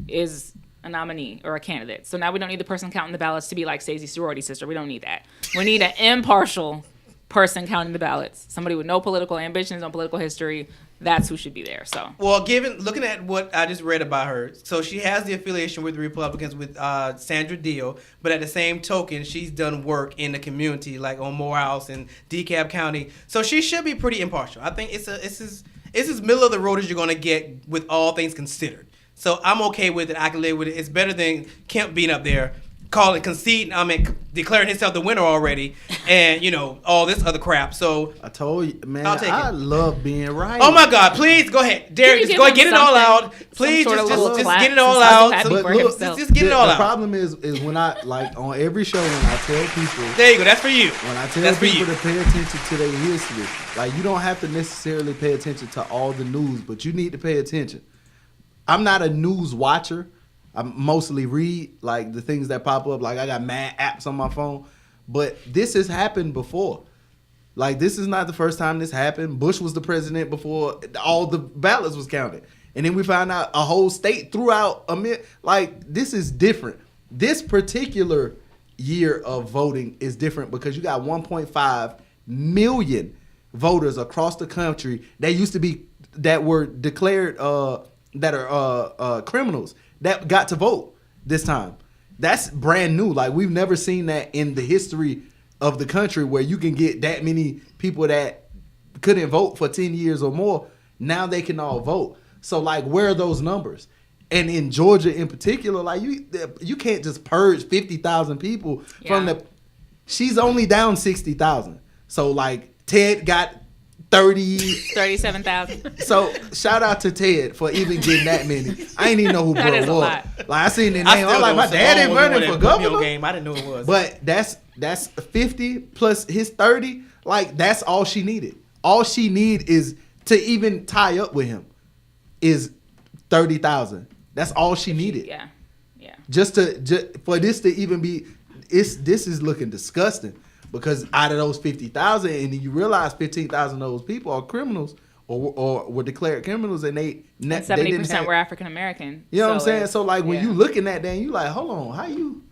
is a nominee or a candidate. So now we don't need the person counting the ballots to be like Stacey's sorority sister. We don't need that. We need an impartial person counting the ballots. Somebody with no political ambitions, no political history. That's who should be there. So, well, looking at what I just read about her, so she has the affiliation with the Republicans with Sandra Deal, but at the same token, she's done work in the community, like on Morehouse and DeKalb County. So she should be pretty impartial. I think it's as middle of the road as you're gonna get with all things considered. So I'm okay with it. I can live with it. It's better than Kemp being up there, declaring himself the winner already, and all this other crap. So I told you, man, I love being right. Oh my God! Please go ahead, Derek. Just go ahead, get it all out. Please just get it all out. But look, just get it all out. The problem is when I on every show when I tell people. There you go. That's for you. When I tell people to pay attention to their history, like you don't have to necessarily pay attention to all the news, but you need to pay attention. I'm not a news watcher. I mostly read like the things that pop up. Like I got mad apps on my phone, but this has happened before. Like this is not the first time this happened. Bush was the president before all the ballots was counted, and then we found out a whole state threw out like this is different. This particular year of voting is different because you got 1.5 million voters across the country that were declared that are criminals that got to vote this time. That's brand new. Like we've never seen that in the history of the country where you can get that many people that couldn't vote for 10 years or more. Now they can all vote. So like where are those numbers? And in Georgia in particular, like you can't just purge 50,000 people from the. She's only down 60,000. So like Ted got 37,000. So shout out to Ted for even getting that many. I ain't even know who Bro was. Like I seen the name. I'm like, my dad ain't running for governor. Game. I didn't know it was. But that's 50 plus his 30. Like that's all she needed. All she need is to even tie up with him is 30,000. That's all she needed. Yeah. Just for this to even be, this is looking disgusting. Because out of those 50,000, and then you realize 15,000 of those people are criminals or were declared criminals, and they 70% were African American. You know what I'm saying? So like when you looking at that, and you like, hold on, how you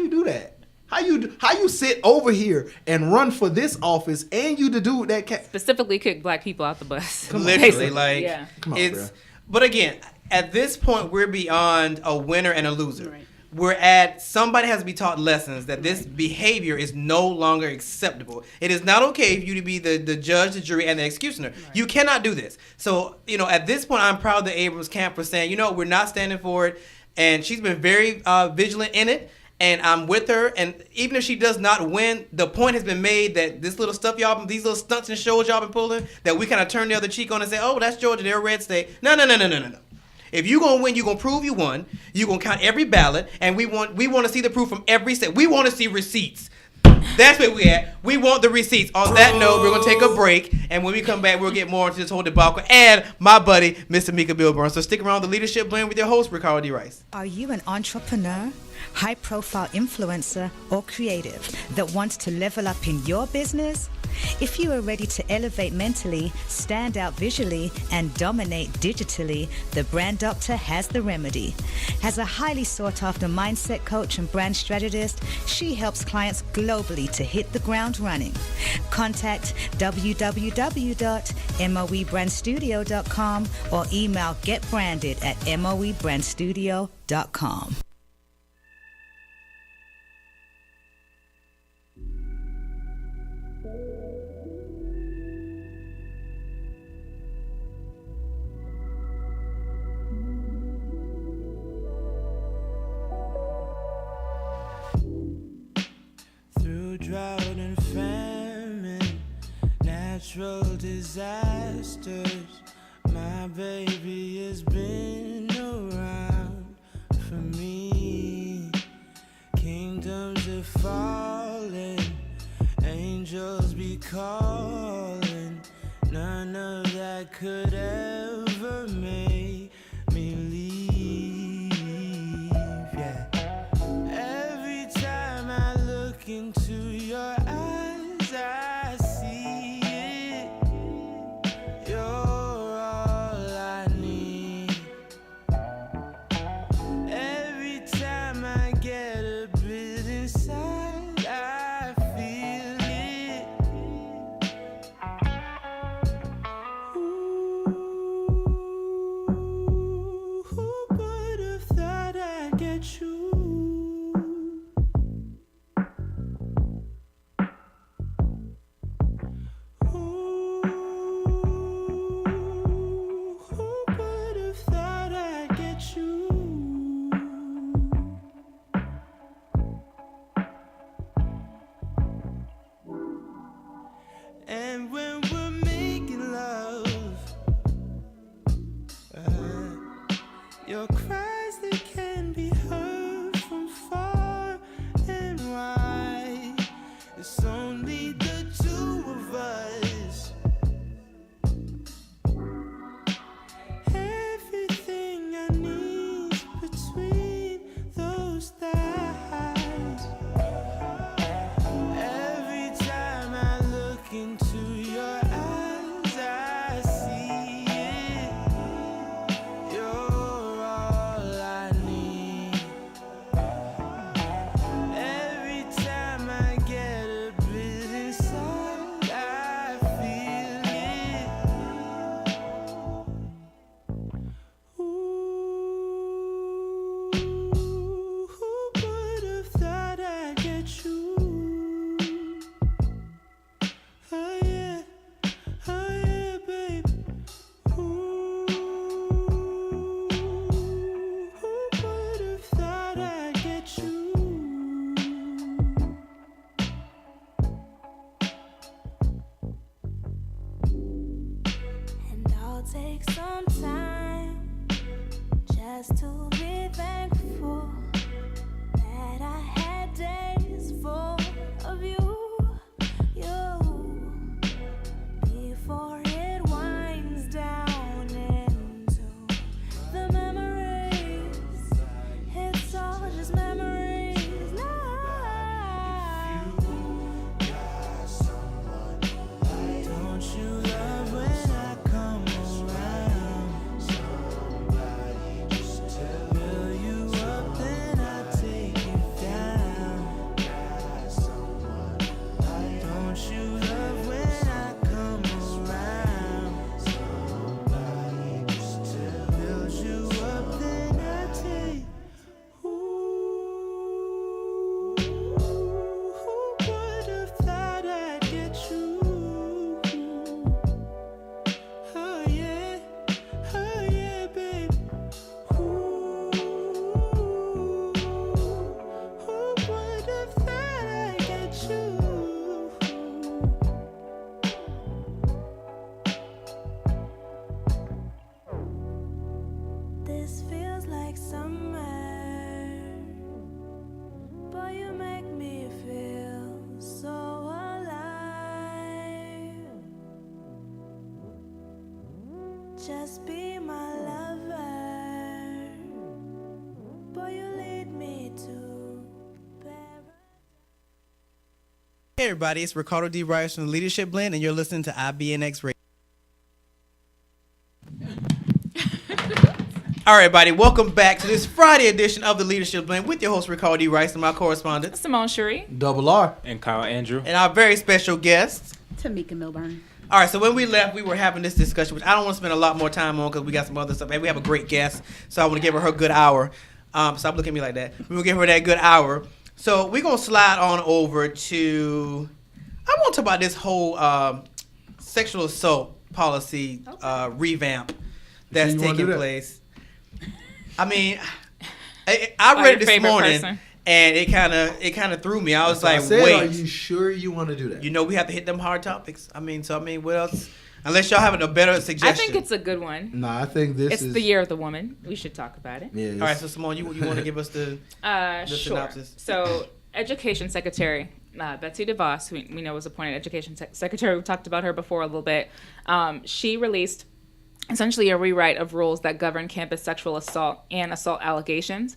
do that? How you sit over here and run for this office, and you the dude that can specifically kick black people out the bus? Literally, like it's. But again, at this point, we're beyond a winner and a loser. Right. We're at somebody has to be taught lessons that this behavior is no longer acceptable. It is not okay for you to be the judge, the jury, and the executioner. Right. You cannot do this. So, at this point, I'm proud of the Abrams camp for saying, we're not standing for it. And she's been very vigilant in it. And I'm with her. And even if she does not win, the point has been made that this little stuff these little stunts and shows y'all been pulling, that we kind of turn the other cheek on and say, oh, that's Georgia, they're a red state. No. If you're going to win, you're going to prove you won. You're going to count every ballot. And we want to see the proof from every state. We want to see receipts. That's where we at. We want the receipts. On that note, we're going to take a break. And when we come back, we'll get more into this whole debacle. And my buddy, Mr. Tamika Milburn. So stick around with the Leadership Blend with your host, Ricardo D. Rice. Are you an entrepreneur, high-profile influencer, or creative that wants to level up in your business? If you are ready to elevate mentally, stand out visually, and dominate digitally, the Brand Doctor has the remedy. As a highly sought-after mindset coach and brand strategist, she helps clients globally to hit the ground running. Contact www.moebrandstudio.com or email getbranded@moebrandstudio.com. Drought and famine, natural disasters. My baby has been around for me. Kingdoms are falling, angels be calling. None of that could ever make me leave. Yeah. Every time I look into your eyes, I see it. You're all I need. voice that can be heard from far and wide. It's only the two of us. Everything I need between those thighs. Every time I look into your eyes, I see it. You're all I need. Every time I get a bit inside, I feel it. Ooh, who would have thought I'd get you? Oh yeah, babe. Ooh, who would have thought I'd get you? And I'll take some time just to be thankful that I had days full of you, before it winds down into the memories. It's all just memories now. Don't you love when I come around? Somebody just fill you up, then I take you down. Don't you love when I come around? Somebody just build you up, then I take. Ooh, who would have thought I'd get you? Oh yeah, babe. Ooh, who would have thought I'd get you? This feels like summer, but you make me feel so alive. Just be my lover, but you lead me to paradise. Hey everybody, it's Ricardo D. Rice from the Leadership Blend, and you're listening to IBNX Radio. All right, everybody, welcome back to this Friday edition of the Leadership Blend with your host, Ricardo D. Rice, and my correspondent, Simone Cherie. Double R. And Kyle Andrew. and our very special guest. Tamika Milburn. All right, so when we left, we were having this discussion, which I don't want to spend a lot more time on because we got some other stuff. And we have a great guest, so I want to give her good hour. Stop looking at me like that. We will give her that good hour. So we're going to slide on over to, I want to talk about this whole sexual assault policy revamp that's you wanna do taking that? place. I mean, I read it this morning, and it kind of threw me. I was like, wait. Are you sure you want to do that? You know, we have to hit them hard topics. I mean, what else? Unless y'all having a better suggestion. I think it's a good one. Nah, I think this It's is the year of the woman. We should talk about it. Yeah. All right, so Simone, you want to give us the Sure. synopsis? So, Education Secretary Betsy DeVos, who we know was appointed Education Secretary, we talked about her before a little bit. She released essentially a rewrite of rules that govern campus sexual assault and assault allegations.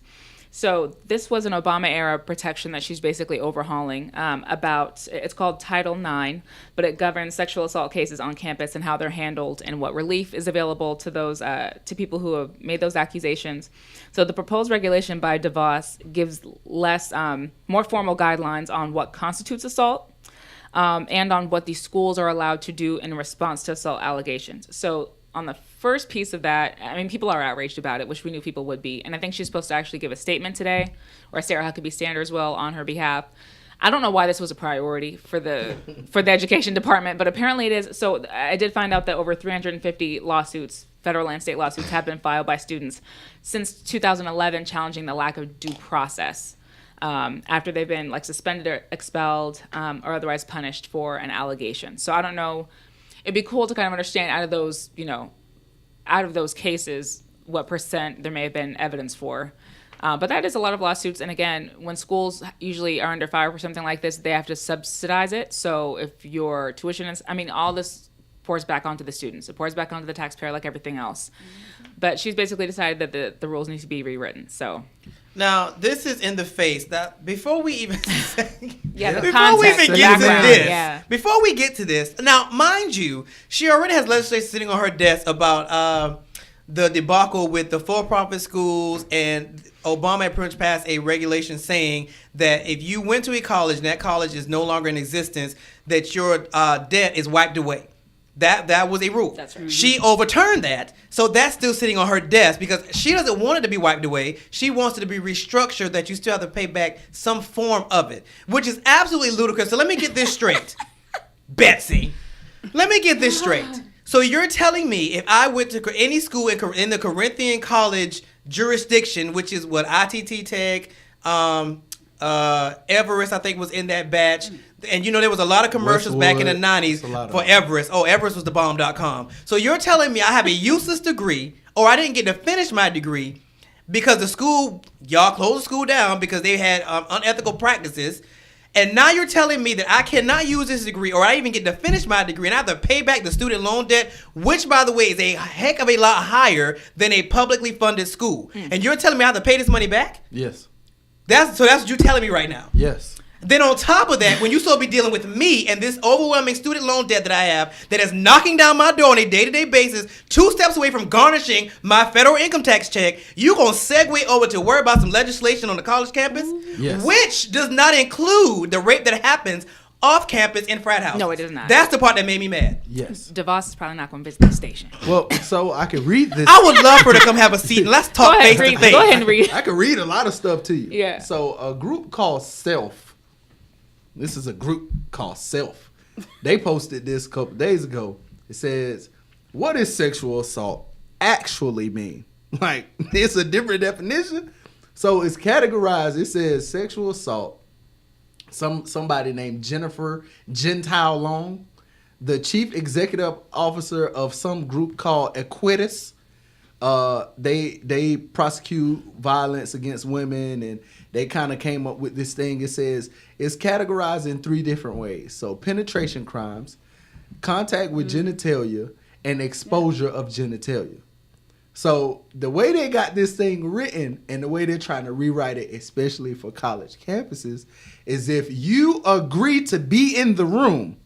So this was an Obama-era protection that she's basically overhauling it's called Title IX, but it governs sexual assault cases on campus and how they're handled and what relief is available to those to people who have made those accusations. So the proposed regulation by DeVos gives more formal guidelines on what constitutes assault and on what the schools are allowed to do in response to assault allegations. So on the first piece of that, I mean, people are outraged about it, which we knew people would be. And I think she's supposed to actually give a statement today, or Sarah Huckabee Sanders will on her behalf. I don't know why this was a priority for the education department, but apparently it is. So I did find out that over 350 lawsuits, federal and state lawsuits, have been filed by students since 2011 challenging the lack of due process after they've been suspended or expelled or otherwise punished for an allegation. So I don't know. It'd be cool to kind of understand out of those cases, what percent there may have been evidence for. But that is a lot of lawsuits. And again, when schools usually are under fire for something like this, they have to subsidize it. So if your tuition is, all this pours back onto the students. It pours back onto the taxpayer like everything else. But she's basically decided that the rules need to be rewritten. So now this is in the face that before we even before we get to this, now mind you, she already has legislation sitting on her desk about the debacle with the for-profit schools, and Obama had pretty much passed a regulation saying that if you went to a college and that college is no longer in existence, that your debt is wiped away. That was a rule. That's right. She overturned that, so that's still sitting on her desk because she doesn't want it to be wiped away. She wants it to be restructured that you still have to pay back some form of it, which is absolutely ludicrous. So let me get this straight, Betsy. Let me get this straight. So you're telling me if I went to any school in the Corinthian College jurisdiction, which is what ITT Tech, Everest, I think was in that batch. And there was a lot of commercials back in the 90s for Everest. Oh, Everest was the bomb.com. So you're telling me I have a useless degree, or I didn't get to finish my degree because the school, y'all closed the school down because they had unethical practices. And now you're telling me that I cannot use this degree, or I even get to finish my degree, and I have to pay back the student loan debt, which, by the way, is a heck of a lot higher than a publicly funded school. And you're telling me I have to pay this money back? Yes. That's what you're telling me right now. Yes. Then on top of that, when you still be dealing with me and this overwhelming student loan debt that I have that is knocking down my door on a day-to-day basis, 2 steps away from garnishing my federal income tax check, you going to segue over to worry about some legislation on the college campus, yes, which does not include the rape that happens off campus in frat houses. No, it does not. That's the part that made me mad. Yes. DeVos is probably not going to visit the station. Well, so I can read this. I would love for her to come have a seat and let's talk face to face. Go ahead and read. I can read a lot of stuff to you. Yeah. So a group called Self. This is a group called Self. They posted this a couple days ago. It says, "What does sexual assault actually mean?" Like, it's a different definition. So it's categorized. It says sexual assault. Somebody named Jennifer Gentile Long, the chief executive officer of some group called Equitas. They prosecute violence against women, and they kind of came up with this thing. It says it's categorized in 3 different ways. So penetration crimes, contact with genitalia, and exposure of genitalia. So the way they got this thing written and the way they're trying to rewrite it, especially for college campuses, is if you agree to be in the room,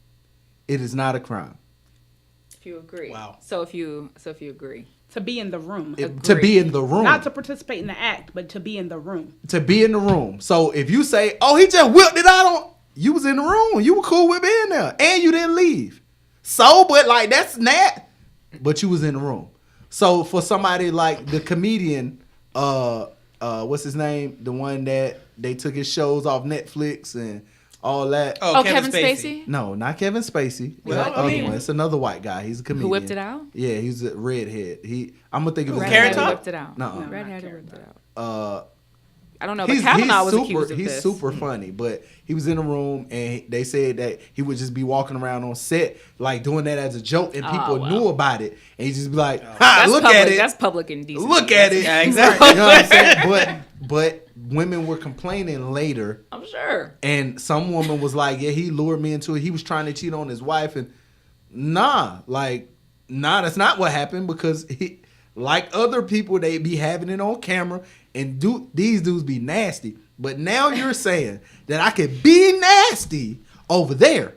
it is not a crime. If you agree. Wow. So if you agree. To be in the room. To be in the room. Not to participate in the act, but to be in the room. To be in the room. So if you say, "Oh, he just whipped it out on," you was in the room. You were cool with being there. And you didn't leave. So, but like, that's not. But you was in the room. So for somebody like the comedian, what's his name? The one that they took his shows off Netflix and all that. Oh, Kevin Spacey? No, not Kevin Spacey. Well, The other one. It's another white guy. He's a comedian. Who whipped it out? Yeah, he's a redhead. I'm gonna think of his Carrot name. Top? whipped it out. No. Redhead whipped it out. Uh, I don't know, but Kavanaugh was accused of he's this. super funny, but he was in a room and they said that he would just be walking around on set like doing that as a joke, and people knew about it, and he just be like, "Ha, look public, at it, that's public indecency. look at it." Yeah, exactly. You know what I'm saying? But women were complaining later, I'm sure. and some woman was like, "Yeah, he lured me into it. He was trying to cheat on his wife," and nah, that's not what happened, because he, like other people, they be having it on camera. And these dudes be nasty. But now you're saying that I could be nasty over there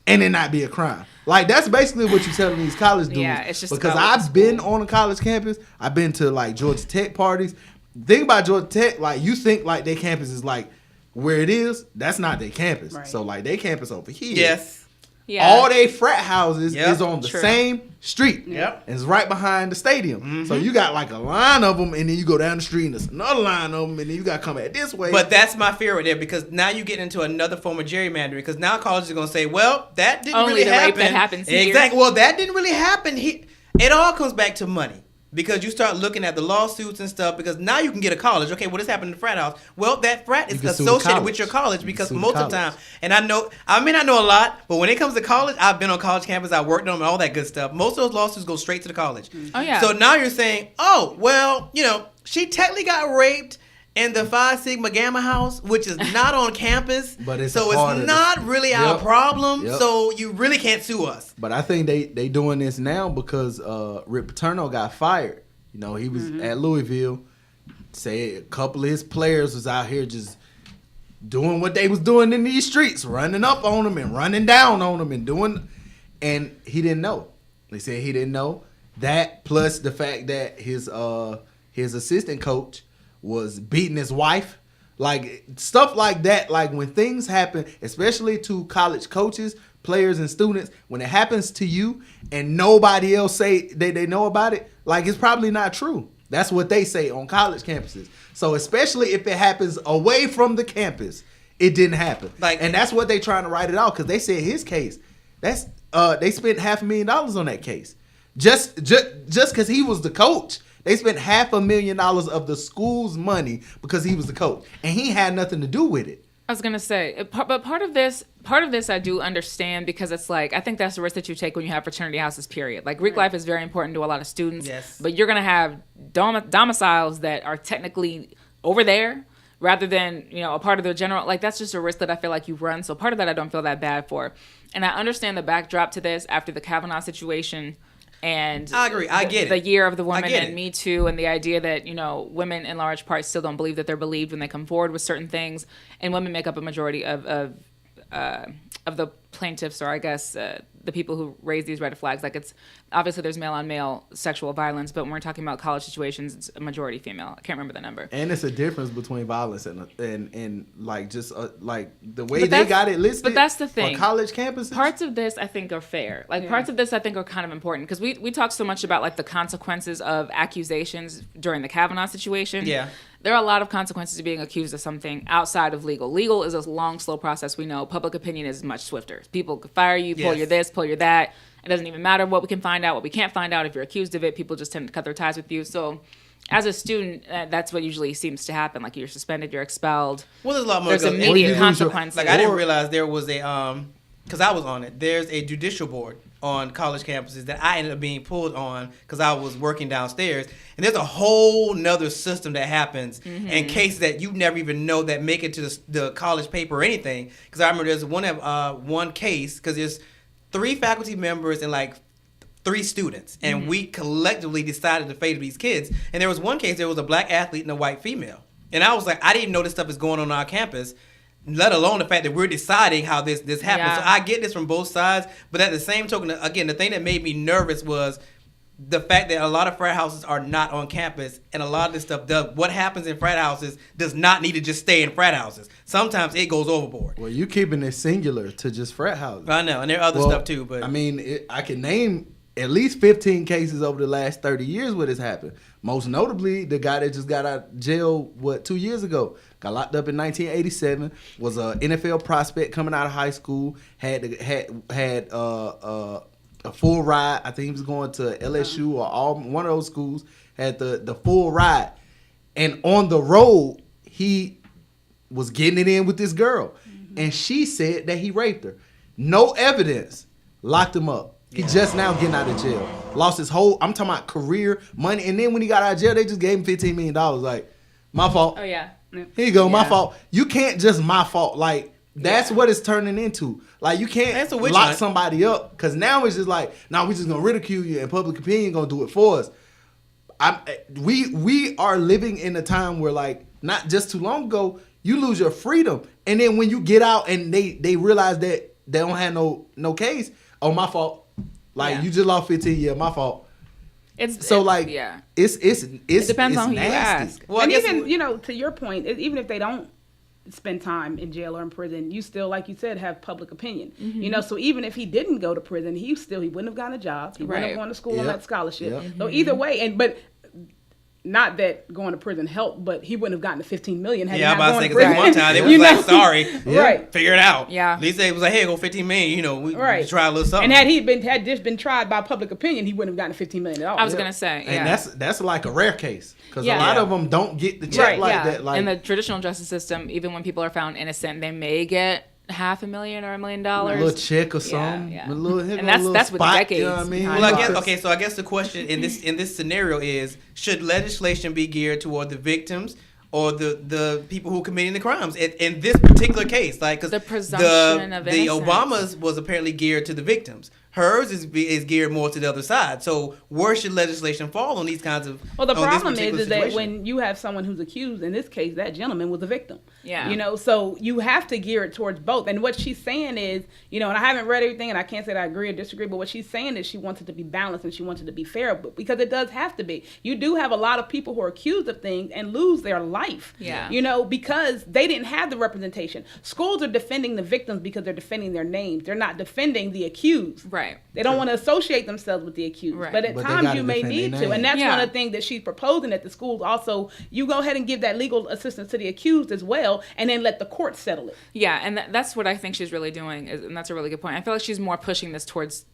and it not be a crime. Like, that's basically what you're telling these college dudes. Yeah, it's just because about I've been on a college campus. I've been to like Georgia Tech parties. The thing about Georgia Tech, like, you think like their campus is like where it is. That's not their campus. Right. So like their campus over here. Yes. Yeah. All they frat houses Yep, is on the true. same street. Yep. And it's right behind the stadium. Mm-hmm. So you got like a line of them, and then you go down the street and there's another line of them, and then you got to come back this way. But that's my fear right there, because now you get into another form of gerrymandering, because now colleges are going to say, well, that didn't Only really the happen. rape that happens here. Exactly. Well, that didn't really happen. It all comes back to money. because you start looking at the lawsuits and stuff, because now you can get a college. Okay, well, this happened in the frat house. Well, that frat is associated with your college, because most of the time, and I may not know a lot, but when it comes to college, I've been on college campus, I've worked on them, and all that good stuff. Most of those lawsuits go straight to the college. Oh, yeah. So now you're saying, oh, well, she technically got raped in the Phi Sigma Gamma house, which is not on campus, but it's not really our problem. Yep. So you really can't sue us. But I think they doing this now because Rick Paterno got fired. He was at Louisville. Say a couple of his players was out here just doing what they was doing in these streets, running up on them and running down on them and he didn't know. They said he didn't know that, plus the fact that his assistant coach was beating his wife, like stuff like that. Like when things happen, especially to college coaches, players, and students, when it happens to you and nobody else say they know about it, like it's probably not true. That's what they say on college campuses. So especially if it happens away from the campus, it didn't happen. And that's what they trying to write it out, because they said his case, that's they spent $500,000 on that case, just because he was the coach. They spent $500,000 of the school's money because he was the coach, and he had nothing to do with it. I was gonna say, but part of this I do understand, because it's like I think that's the risk that you take when you have fraternity houses. Period. Like Greek life is very important to a lot of students. Yes. But you're gonna have domiciles that are technically over there rather than a part of the general. Like that's just a risk that I feel like you run. So part of that I don't feel that bad for, and I understand the backdrop to this after the Kavanaugh situation. And I agree. I get it. The year of the woman and Me Too, and the idea that women in large part still don't believe that they're believed when they come forward with certain things, and women make up a majority of the plaintiffs, or I guess the people who raise these red flags. Like it's obviously there's male on male sexual violence, but when we're talking about college situations, it's a majority female. I can't remember the number. And it's a difference between violence and like just like the way they got it listed. But that's the thing. On college campuses, parts of this I think are fair. Like parts of this I think are kind of important, because we talk so much about like the consequences of accusations during the Kavanaugh situation. Yeah. There are a lot of consequences to being accused of something outside of legal. Legal is a long, slow process. We know public opinion is much swifter. People could fire you, pull your this, pull your that. It doesn't even matter what we can find out, what we can't find out. If you're accused of it, people just tend to cut their ties with you. So as a student, that's what usually seems to happen. Like you're suspended, you're expelled. Well, there's a lot more. There's immediate consequences. Like I didn't realize there was a because I was on it. There's a judicial board on college campuses that I ended up being pulled on because I was working downstairs. And there's a whole nother system that happens in cases that you never even know that make it to the college paper or anything. Because I remember there's one case, because there's 3 faculty members and like 3 students. And we collectively decided the fate of these kids. And there was one case, there was a black athlete and a white female. And I was like, I didn't know this stuff is going on our campus, let alone the fact that we're deciding how this happens. Yeah. So I get this from both sides, but at the same token, again, the thing that made me nervous was the fact that a lot of frat houses are not on campus, and a lot of this stuff what happens in frat houses does not need to just stay in frat houses. Sometimes it goes overboard. Well, you keeping it singular to just frat houses. I know, and there are other stuff too, but I mean, I can name at least 15 cases over the last 30 years where this happened. Most notably, the guy that just got out of jail, 2 years ago, got locked up in 1987, was a NFL prospect coming out of high school, had a full ride. I think he was going to LSU or one of those schools, had the full ride. And on the road, he was getting it in with this girl. And she said that he raped her. No evidence. Locked him up. He just now getting out of jail. Lost his whole, I'm talking about career, money. And then when he got out of jail, they just gave him $15 million. Like, my fault. Oh, yeah. Here you go, my fault. You can't just my fault. Like, that's what it's turning into. Like, you can't lock somebody up, because now it's just like, nah, we just gonna ridicule you and public opinion gonna do it for us. We are living in a time where, like, not just too long ago, you lose your freedom, and then when you get out and they realize that they don't have no case, oh, my fault. Like, you just lost 15 years, my fault. It depends on who nasty. you ask. Well, and even, to your point, even if they don't spend time in jail or in prison, you still, like you said, have public opinion. So even if he didn't go to prison, he wouldn't have gotten a job. He wouldn't have gone to school on that scholarship. So either way, but not that going to prison helped, but he wouldn't have gotten the $15 million had he Yeah, I'm not about to gone say, to because prison. one time they was like, sorry, Right. figure it out. Yeah. At least they was like, hey, go $15 million. We Right. try a little something. And had this been tried by public opinion, he wouldn't have gotten $15 million at all. I was gonna say, And that's like a rare case because Yeah. a lot Yeah. of them don't get the check like that. Like in the traditional justice system, even when people are found innocent, they may get $500,000 or $1 million. a little check or something. yeah. A little, And that's with spot, decades You know what I mean? behind Well, I bars. guess okay. So I guess the question in this scenario is: should legislation be geared toward the victims or the people who are committing the crimes? In this particular case, like because The presumption of the innocence. Obamas was apparently geared to the victims. Hers is geared more to the other side. So where should legislation fall on these kinds of? Well, the on this problem particular is that situation? when you have someone who's accused, in this case, that gentleman was a victim. Yeah. You know, so you have to gear it towards both. And what she's saying is, you know, and I haven't read everything, and I can't say that I agree or disagree, but what she's saying is she wants it to be balanced and she wants it to be fair, but because it does have to be. You do have a lot of people who are accused of things and lose their life. Yeah. You know, because they didn't have the representation. Schools are defending the victims because they're defending their names. They're not defending the accused. Right. They don't want to associate themselves with the accused. Right. But at But they times gotta you may defend need their to. name. And that's Yeah. one of the things that she's proposing at the schools. Also, you go ahead and give that legal assistance to the accused as well, and then let the court settle it. Yeah, and that's what I think she's really doing, and that's a really good point. I feel like she's more pushing this towards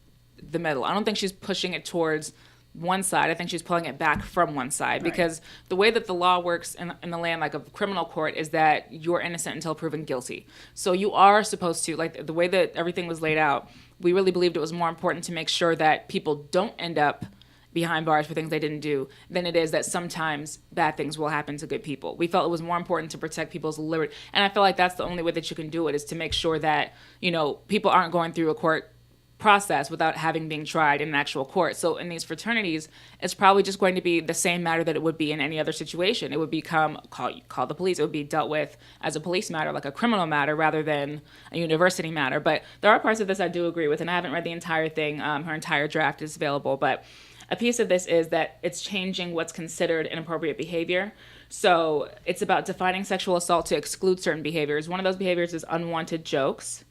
the middle. I don't think she's pushing it towards one side. I think she's pulling it back from one side because the way that the law works in the land, like a criminal court, is that you're innocent until proven guilty. So you are supposed to, like the way that everything was laid out, we really believed it was more important to make sure that people don't end up behind bars for things they didn't do than it is that sometimes bad things will happen to good people. We felt it was more important to protect people's liberty. And I feel like that's the only way that you can do it is to make sure that, you know, people aren't going through a court process without having being tried in an actual court. So in these fraternities, it's probably just going to be the same matter that it would be in any other situation. It would become call the police. It would be dealt with as a police matter, like a criminal matter, rather than a university matter. But there are parts of this I do agree with, and I haven't read the entire thing. Her entire draft is available, but a piece of this is that it's changing what's considered inappropriate behavior. So it's about defining sexual assault to exclude certain behaviors. One of those behaviors is unwanted jokes,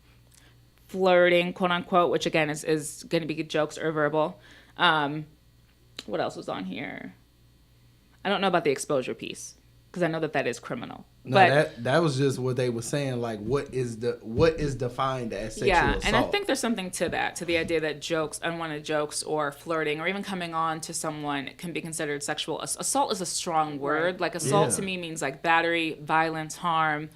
flirting, quote unquote, which again is going to be jokes or verbal. What else was on here? I don't know about the exposure piece because I know that is criminal. No, but that was just what they were saying. Like, what is defined as sexual assault? And I think there's something to that, to the idea that jokes, unwanted jokes, or flirting, or even coming on to someone can be considered sexual. Assault is a strong word. Like assault to me means like battery, violence, harm.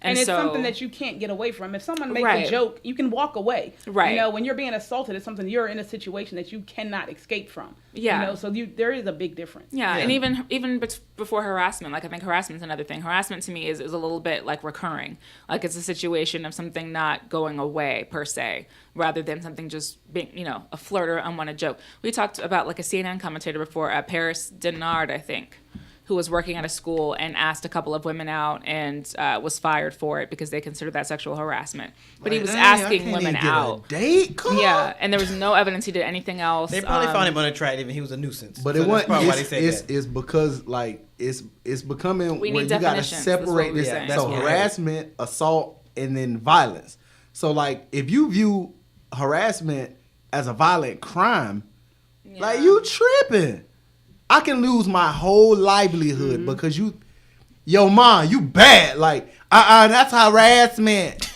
And it's so, something that you can't get away from. If someone makes Right. a joke, you can walk away. Right. You know, when you're being assaulted, it's something you're in a situation that you cannot escape from. Yeah. You know, so there is a big difference. Yeah, and even before harassment, like I think harassment is another thing. Harassment to me is a little bit like recurring. Like it's a situation of something not going away per se, rather than something just being, you know, a flirt or unwanted joke. We talked about like a CNN commentator before, Paris Denard, I think, who was working at a school and asked a couple of women out and was fired for it because they considered that sexual harassment. But he was asking women out. Date? Come on. Yeah, and there was no evidence he did anything else. They probably found him unattractive and he was a nuisance. But So it that's wasn't. probably why they said that. It's because like it's becoming We where need you gotta definitions. That's what separate we're this. saying. That's So what- harassment, assault, and then violence. So like if you view harassment as a violent crime, like you tripping. I can lose my whole livelihood because yo mom, you bad. Like, that's harassment.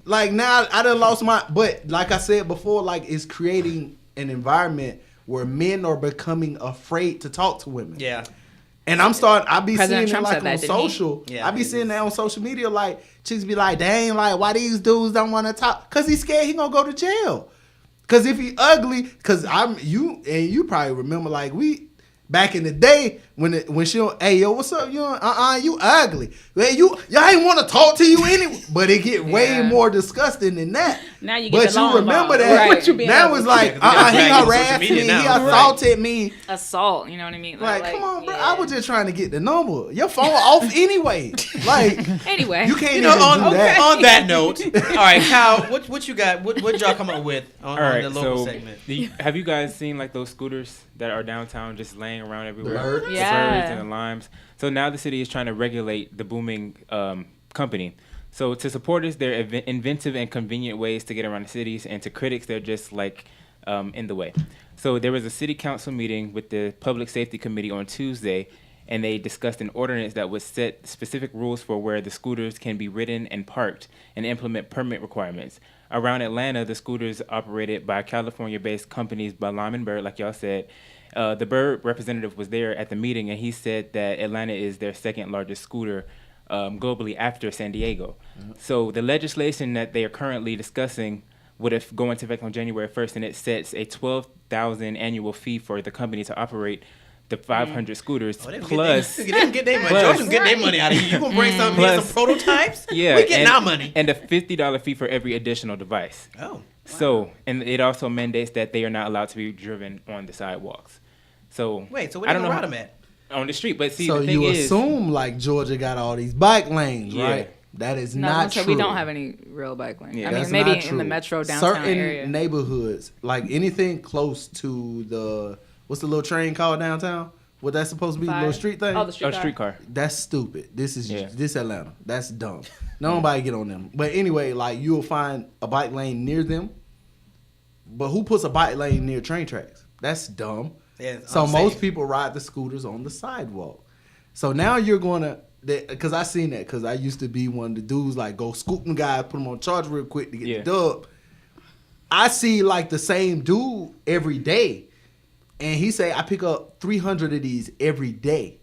Like now I done lost but like I said before, like it's creating an environment where men are becoming afraid to talk to women. Yeah. And I be President seeing Trump it like said that, on didn't he? social. Yeah, I be he seeing did. that on social media, like chicks be like, dang, like why these dudes don't want to talk? Cause he's scared he gonna go to jail. Cause if he ugly, cause you probably remember like we back in the day when she hey yo what's up you ugly y'all ain't want to talk to you anyway, but it get way more disgusting than that. Now you get but the you law remember involved. that Right. You being now ugly. it's like Yeah, 'cause they got he dragged into social harassed me, media he now. assaulted me. assault, you know what I mean? Like, come on, bro. yeah. I was just trying to get the number. Your phone off anyway. Like, Anyway, you can't You know, even on do that. on that note, all right, Kyle, what you got? What y'all come up with on, All right, on the local so segment? have you guys seen like those scooters that are downtown just laying around everywhere? Birds? The Yeah. birds and the limes. So now the city is trying to regulate the booming company. So to supporters, they're inventive and convenient ways to get around the cities, and to critics, they're just like in the way. So there was a city council meeting with the Public Safety Committee on Tuesday, and they discussed an ordinance that would set specific rules for where the scooters can be ridden and parked and implement permit requirements. Around Atlanta, the scooters operated by California-based companies by Lime and Bird, like y'all said. The Bird representative was there at the meeting, and he said that Atlanta is their second largest scooter globally after San Diego. Mm-hmm. So the legislation that they are currently discussing would have go into effect on January 1st, and it sets a $12,000 annual fee for the company to operate the 500 scooters. Plus, they get their money. Georgia get their money out of here. You gonna bring some prototypes? Yeah, we getting our money. And a $50 fee for every additional device. Oh. Wow. So, and it also mandates that they are not allowed to be driven on the sidewalks. So wait, so where do you ride them at? On the street. But see, so the thing you is, assume like Georgia got all these bike lanes, right? That is not true. We don't have any real bike lanes. Yeah, I mean, maybe in the metro downtown certain area. neighborhoods, like anything close to the what's the little train called downtown? What that's supposed to be? The little street thing? Oh, the streetcar. That's stupid. This is this Atlanta. That's dumb. Nobody get on them. But anyway, like you'll find a bike lane near them. But who puts a bike lane near train tracks? That's dumb. Yeah, so most people ride the scooters on the sidewalk. So now you're gonna, because I seen that, because I used to be one of the dudes like go scoop them guys, put them on charge real quick to get the dub. I see like the same dude every day, and he say I pick up 300 of these every day.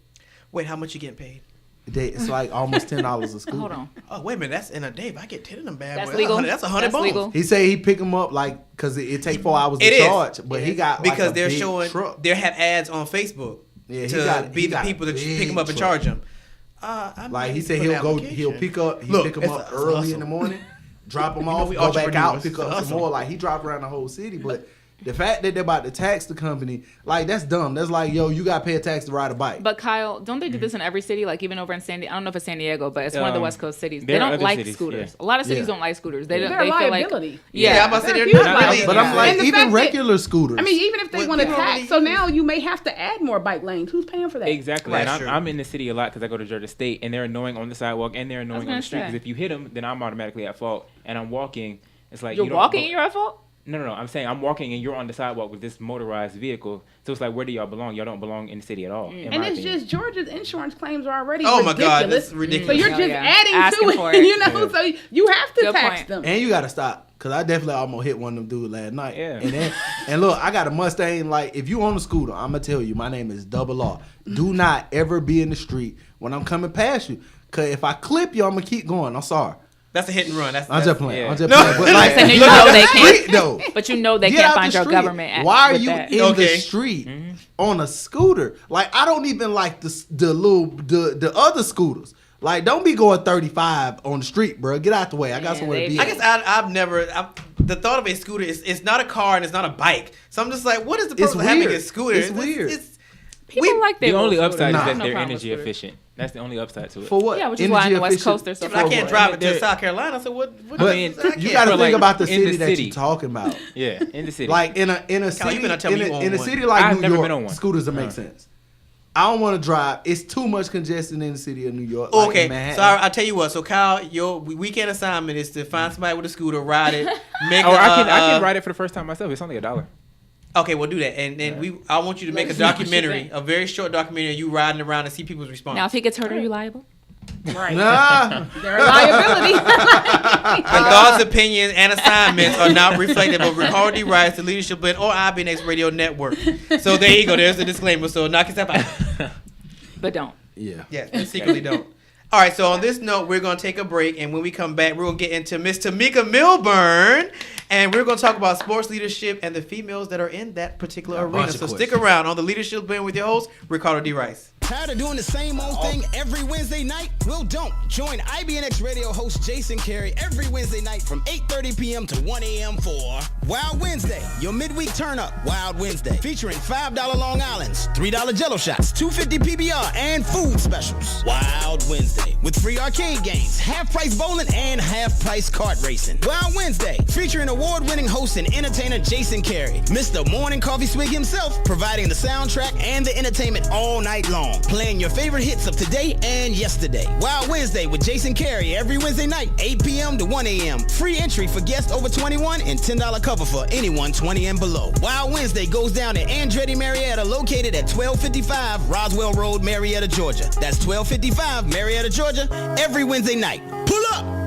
Wait, how much you getting paid? It's like almost $10 a scooter. Hold on. Oh wait a minute, that's in a day. If I get 10 of them bad That's boys, legal. That's 100 bones. Legal. He say he pick them up like because it take 4 hours to charge, but he got because like a they're big showing truck. they have ads on Facebook to be the people that pick them up and charge them. Like he said, he'll pick them up early in the morning, drop them off, go back out, pick up some more. Like he drop around the whole city, but. The fact that they're about to tax the company, like that's dumb. That's like, yo, you got to pay a tax to ride a bike. But Kyle, don't they do this in every city? Like even over in I don't know if it's San Diego, but it's one of the West Coast cities. They don't like scooters. A lot of cities don't like scooters. They They're liability. Feel like, yeah, I'm about to say they're huge not really. But I'm like, even regular scooters. I mean, even if they want to tax, so now you may have to add more bike lanes. Who's paying for that? Exactly. And I'm in the city a lot because I go to Georgia State, and they're annoying on the sidewalk and they're annoying on the street. Because if you hit them, then I'm automatically at fault. And I'm walking. It's like you're walking, you're at fault. No. I'm saying I'm walking and you're on the sidewalk with this motorized vehicle. So it's like, where do y'all belong? Y'all don't belong in the city at all. And it's just Georgia's insurance claims are already ridiculous. My God, that's ridiculous. So you're just adding to it, you know? So you have to tax them. And you got to stop. Because I definitely almost hit one of them dudes last night. Yeah. And look, I got a Mustang. Like, if you on a scooter, I'm going to tell you, my name is Double R. Do not ever be in the street when I'm coming past you. Because if I clip you, I'm going to keep going. I'm sorry. That's a hit and run. I'm just playing. Yeah. I'm just playing. But like, you know they can't. But you know they can't find your government. Why are you in the street on a scooter? Like I don't even like the other scooters. Like don't be going 35 on the street, bro. Get out the way. I got somewhere to be. I guess I've never. The thought of a scooter is it's not a car and it's not a bike. So I'm just like, what is the purpose of having a scooter? It's weird. People like the only upside is that no they're energy efficient. That's the only upside to it. For what? Yeah, which is why on the West Coast they're so. I can't drive it to South Carolina. So what? I mean, you got to think about the city that you're talking about. Yeah, in the city. Like in a city, in a city like New York, scooters that make sense. I don't want to drive. It's too much congestion in the city of New York. Okay, so I'll tell you what. So Kyle, your weekend assignment is to find somebody with a scooter, ride it, make. I can ride it for the first time myself. It's only $1. Okay, we'll do that, and then I want you to make a documentary, a very short documentary of you riding around and see people's response. Now, if he gets hurt, are you liable? Right. Nah. There are liability. The thoughts, opinions, and assignments are not reflective of Ricardo Rice, the Leadership Blend, or IBNX Radio Network. So there you go. There's the disclaimer. So knock yourself out. But don't. Yeah. Yeah, secretly don't. All right, so on this note, we're going to take a break, and when we come back, we're going to get into Miss Tamika Milburn, and we're going to talk about sports leadership and the females that are in that particular arena. So stick around on the Leadership Blend with your host, Ricardo D. Rice. Tired of doing the same old thing every Wednesday night? Well, don't. Join IBNX radio host Jason Carey every Wednesday night from 8:30 p.m. to 1 a.m. for Wild Wednesday, your midweek turn-up. Wild Wednesday, featuring $5 Long Islands, $3 Jello shots, $2.50 PBR, and food specials. Wild Wednesday, with free arcade games, half-price bowling, and half-price kart racing. Wild Wednesday, featuring award-winning host and entertainer Jason Carey, Mr. Morning Coffee Swig himself, providing the soundtrack and the entertainment all night long. song, playing your favorite hits of today and yesterday. Wild Wednesday with Jason Carey every Wednesday night, 8 p.m. to 1 a.m. Free entry for guests over 21 and $10 cover for anyone 20 and below. Wild Wednesday goes down at Andretti Marietta, located at 1255 Roswell Road, Marietta, Georgia. That's 1255 Marietta, Georgia, every Wednesday night. Pull up!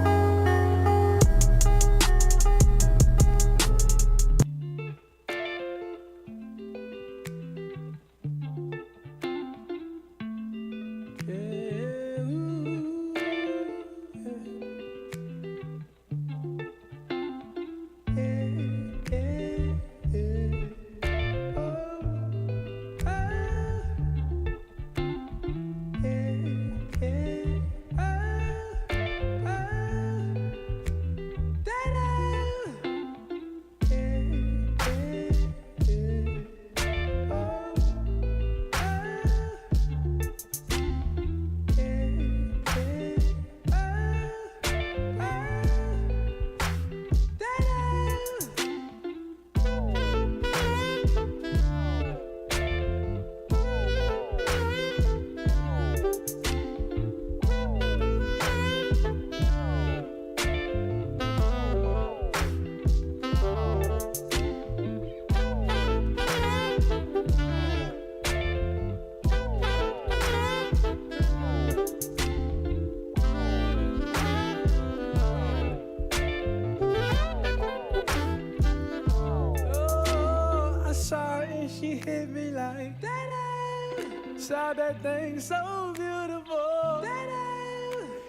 Saw that thing so beautiful.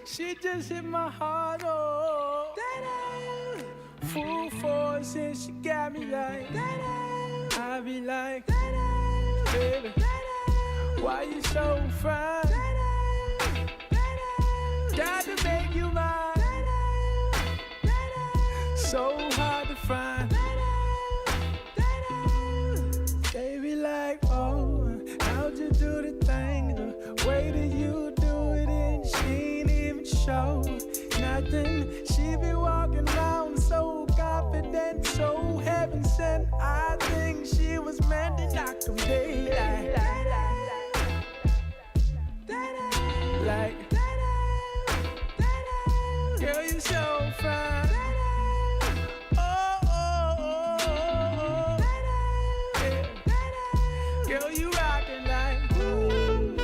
She just hit my heart, oh. Full force and she got me like. I be like, baby, why you so fine? Got to make you mine. So hard to find. Baby, like, oh, how'd you do the thing? The way that you do it, and she ain't even show nothing. She be walking around so confident, so heaven sent. I think she was meant to knock them daylight. Like, girl, you so fine. Girl, you rockin' like ooh.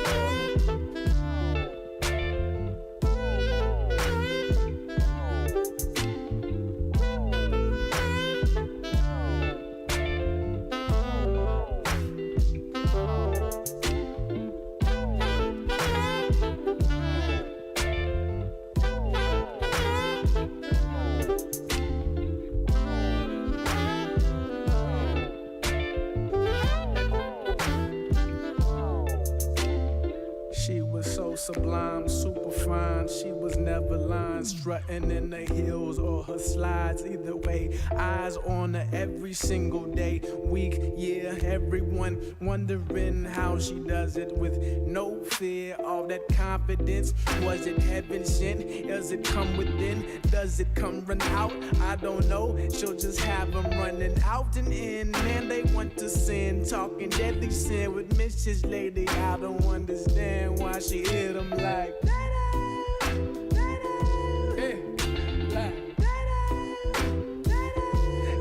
Sublime, super fine. She was never lying, strutting in the heels or her slides. Either way, eyes on her every single day, week, year. Everyone wondering how she does it with no fear. All that confidence, was it heaven sent? Does it come within? Does it come run out? I don't know. She'll just have them running out and in. Man, they want to sin, talking deadly sin with Mrs. Lady. I don't understand why she hit them like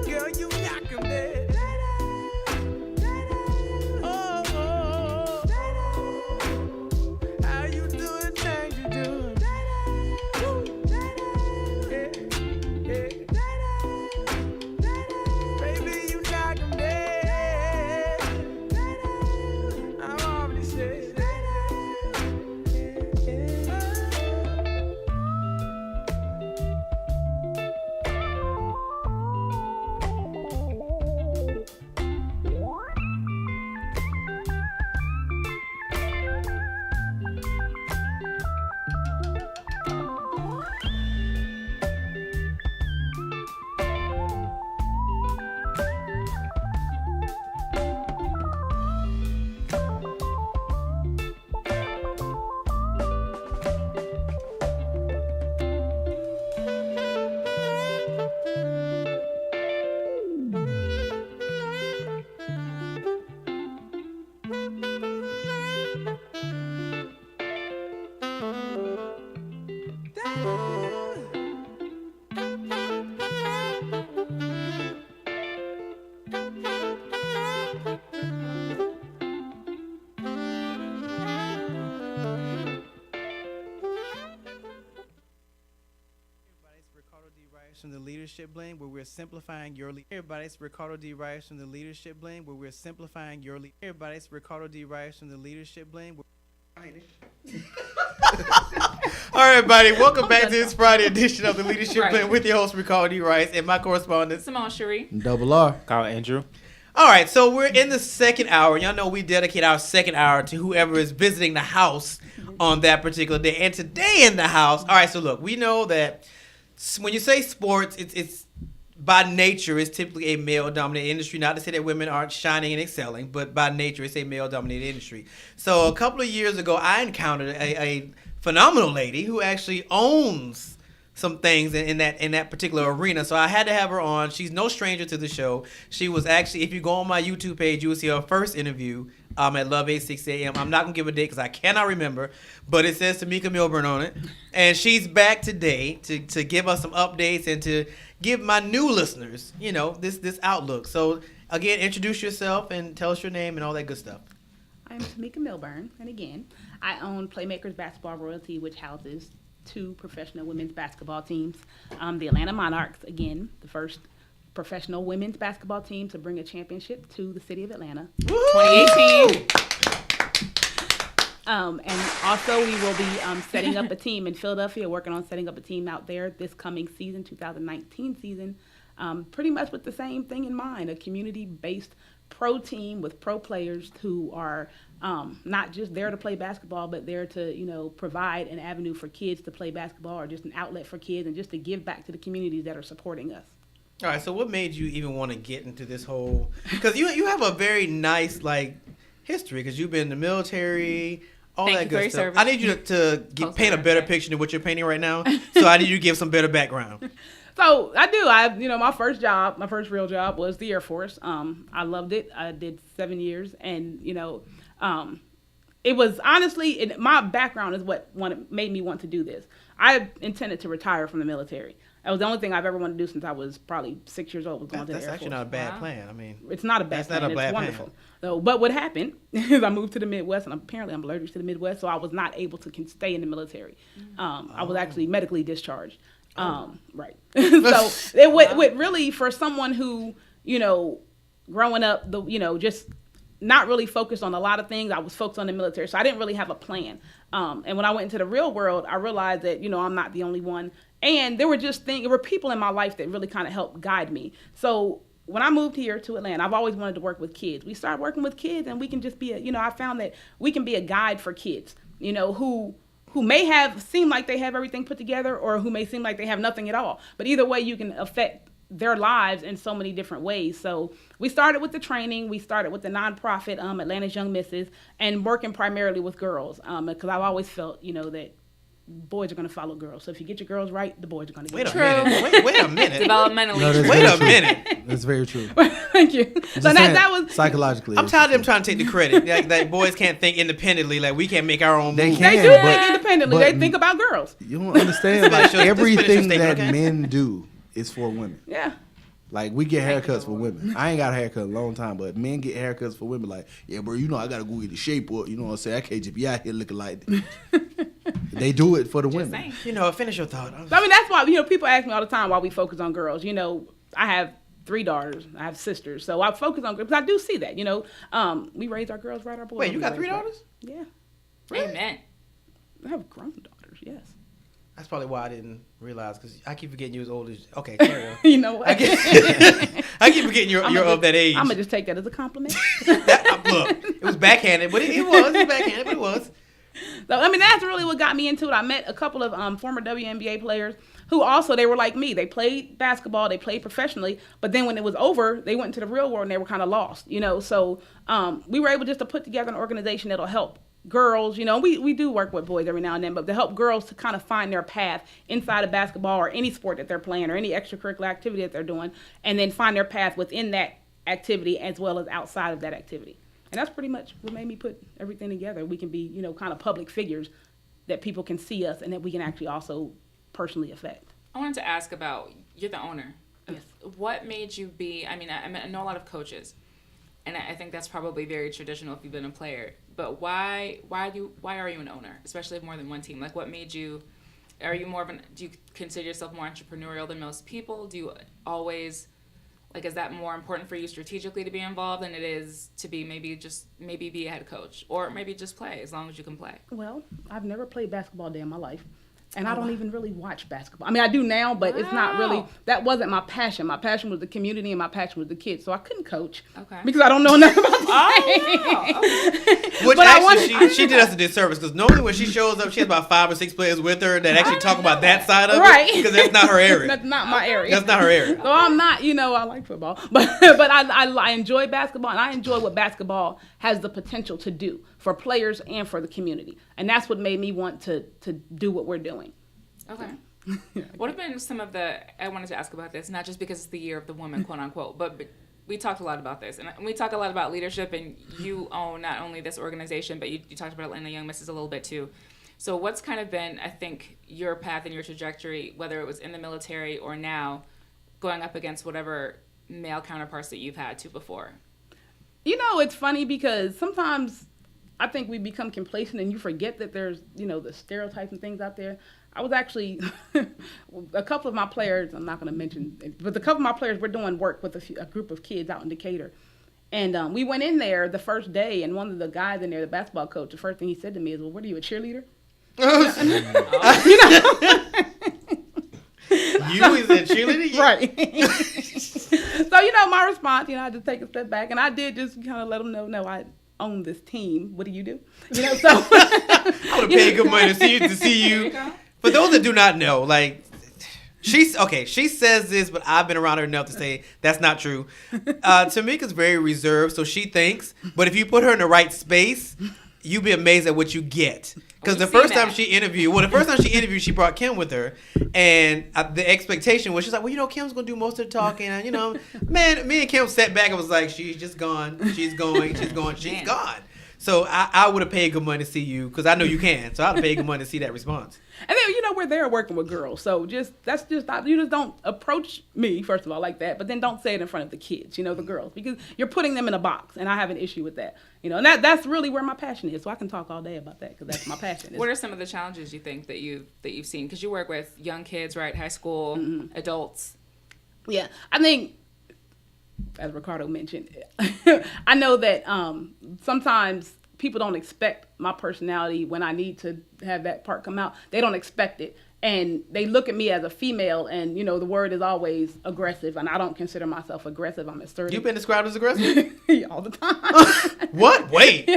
girl, you knock him dead. Oh, oh, oh. How you do the things you do? Baby, you knock him dead. I'm already said. From the Leadership Blend, where we're simplifying your everybody's Ricardo D. Rice from the Leadership Blend, where we're simplifying your everybody's Ricardo D. Rice from the Leadership Blend. All right, everybody, welcome back to this Friday edition of the Leadership Blend with your host Ricardo D. Rice and my correspondent Simone Cherie, Double R, Kyle Andrew. All right, so we're in the second hour. Y'all know we dedicate our second hour to whoever is visiting the house on that particular day. And today in the house, all right, so look, we know that when you say sports, it's by nature, it's typically a male-dominated industry. Not to say that women aren't shining and excelling, but by nature, it's a male-dominated industry. So a couple of years ago, I encountered a phenomenal lady who actually owns some things in that particular arena. So I had to have her on. She's no stranger to the show. She was actually, if you go on my YouTube page, you will see her first interview at Love 86 AM. I'm not going to give a date because I cannot remember, but it says Tamika Milburn on it. And she's back today to give us some updates and to give my new listeners, this outlook. So, again, introduce yourself and tell us your name and all that good stuff. I'm Tamika Milburn, and again, I own Playmakers Basketball Royalty, which houses 2 professional women's basketball teams. The Atlanta Monarchs, again, the first professional women's basketball team to bring a championship to the city of Atlanta. 2018. And also we will be setting up a team in Philadelphia, working on setting up a team out there this coming season, 2019 season, pretty much with the same thing in mind, a community-based pro team with pro players who are not just there to play basketball, but there to, provide an avenue for kids to play basketball or just an outlet for kids and just to give back to the communities that are supporting us. All right, so what made you even want to get into this whole, because you have a very nice, history, because you've been in the military, all Thank that you good for your stuff. service. I need you to paint a better picture than what you're painting right now, so I need you to give some better background. So I do. My first real job was the Air Force. I loved it. I did 7 years, and it was honestly my background is what made me want to do this. I intended to retire from the military. That was the only thing I've ever wanted to do since I was probably 6 years old. Was going to the Air Force. That's actually not a bad plan. I mean, it's not a bad plan. It's wonderful. So, but what happened is I moved to the Midwest, and apparently I'm allergic to the Midwest, so I was not able to stay in the military. I was actually medically discharged. Right. So it would really, for someone who, growing up, just not really focused on a lot of things. I was focused on the military, so I didn't really have a plan. And when I went into the real world, I realized that, I'm not the only one. And there were people in my life that really kind of helped guide me. So when I moved here to Atlanta, I've always wanted to work with kids. We started working with kids, and we can just be I found that we can be a guide for kids, who may seem like they have everything put together, or who may seem like they have nothing at all. But either way, you can affect their lives in so many different ways. So we started with the training. We started with the nonprofit, Atlanta's Young Misses, and working primarily with girls, because I've always felt, that boys are going to follow girls. So if you get your girls right, the boys are going to get Wait a minute. Developmentally. No, wait a minute. That's very true. Thank you. So that was psychologically. I'm tired of them trying to take the credit. That boys can't think independently. Like, we can't make our own moves. They They do think independently. They think about girls. You don't understand. Just finish your Everything statement, that okay? men do is for women. Yeah. Like, we get haircuts for women. I ain't got a haircut in a long time, but men get haircuts for women. Like, yeah, bro, I got to go get the shape up. You know what I'm saying? I can't just be out here looking like that. They do it for the women. Saying. Finish your thought. So, that's why, people ask me all the time why we focus on girls. I have 3 daughters. I have sisters. So I focus on girls. Because I do see that, we raise our girls right, our boys. Wait, you got 3 daughters? Yeah. Really? Amen. I have grown daughters, yes. That's probably why I didn't realize, because I keep forgetting you as old as... Okay, carry on. You know what? I keep forgetting you're of that age. I'm going to just take that as a compliment. Look, it was backhanded, but it was backhanded, but it was. So, that's really what got me into it. I met a couple of former WNBA players who also, they were like me. They played basketball, they played professionally, but then when it was over, they went into the real world and they were kind of lost, So we were able just to put together an organization that'll help girls, we do work with boys every now and then, but to help girls to kind of find their path inside of basketball or any sport that they're playing or any extracurricular activity that they're doing, and then find their path within that activity as well as outside of that activity. And that's pretty much what made me put everything together. We can be, kind of public figures that people can see us and that we can actually also personally affect. I wanted to ask about, you're the owner. Yes. What made you be, I know a lot of coaches, and I think that's probably very traditional if you've been a player, but why are you an owner, especially of more than one team? Like, what made you, do you consider yourself more entrepreneurial than most people? Do you always, like, is that more important for you strategically to be involved than it is to be maybe be a head coach, or maybe just play as long as you can play? Well, I've never played basketball a day in my life. And I don't even really watch basketball. I mean, I do now, but it's not really, that wasn't my passion. My passion was the community and my passion was the kids. So I couldn't coach because I don't know nothing about the game. Which actually, she did us a disservice because normally when she shows up, she has about 5 or 6 players with her that actually talk about that side of it because that's not her area. That's not my area. That's not her area. So I'm not, I like football, but I enjoy basketball, and I enjoy what basketball has the potential to do for players and for the community. And that's what made me want to do what we're doing. Okay. What have been some of I wanted to ask about this, not just because it's the year of the woman, quote unquote, but we talked a lot about this. And we talk a lot about leadership, and you own not only this organization, but you talked about Atlanta Young Misses a little bit too. So what's kind of been, I think, your path and your trajectory, whether it was in the military or now, going up against whatever male counterparts that you've had to before? It's funny because sometimes I think we become complacent and you forget that there's, the stereotypes and things out there. I was actually, a couple of my players, I'm not going to mention, but a couple of my players were doing work with a group of kids out in Decatur. And we went in there the first day, and one of the guys in there, the basketball coach, the first thing he said to me is, well, what are you, a cheerleader? You is a cheerleader? Right. So, my response, I had to take a step back, and I did just kind of let them know, no, I own this team. What do you do? So I would have paid good money to see you. For those that do not know, like, she says this, but I've been around her enough to say that's not true. Tamika's very reserved, so she thinks, but if you put her in the right space, you'd be amazed at what you get. Because the first time she interviewed, she brought Kim with her, and the expectation was, she's like, well, Kim's going to do most of the talking, and, man, me and Kim sat back and was like, she's just gone, she's gone. So I would have paid good money to see you, because I know you can, so I would have paid good money to see that response. And then, we're there working with girls, so you just don't approach me, first of all, like that, but then don't say it in front of the kids, the girls, because you're putting them in a box, and I have an issue with that, and that's really where my passion is, so I can talk all day about that, because that's my passion. What are some of the challenges you think that you've seen? Because you work with young kids, right, high school, adults. Yeah, I think, as Ricardo mentioned, I know that sometimes people don't expect my personality when I need to have that part come out. They don't expect it. And they look at me as a female, and, the word is always aggressive, and I don't consider myself aggressive. I'm assertive. You've been described as aggressive? All the time. What? Wait.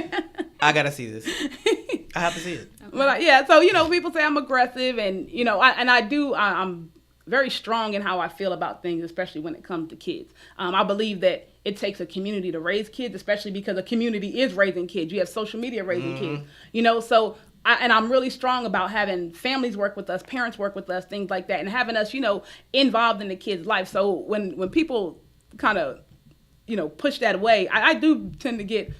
I got to see this. I have to see it. Okay. So, people say I'm aggressive, and, I'm very strong in how I feel about things, especially when it comes to kids. I believe that it takes a community to raise kids, especially because a community is raising kids. You have social media raising kids, so I'm really strong about having families work with us, parents work with us, things like that, and having us, involved in the kids' life. So when people kind of, push that away, I do tend to get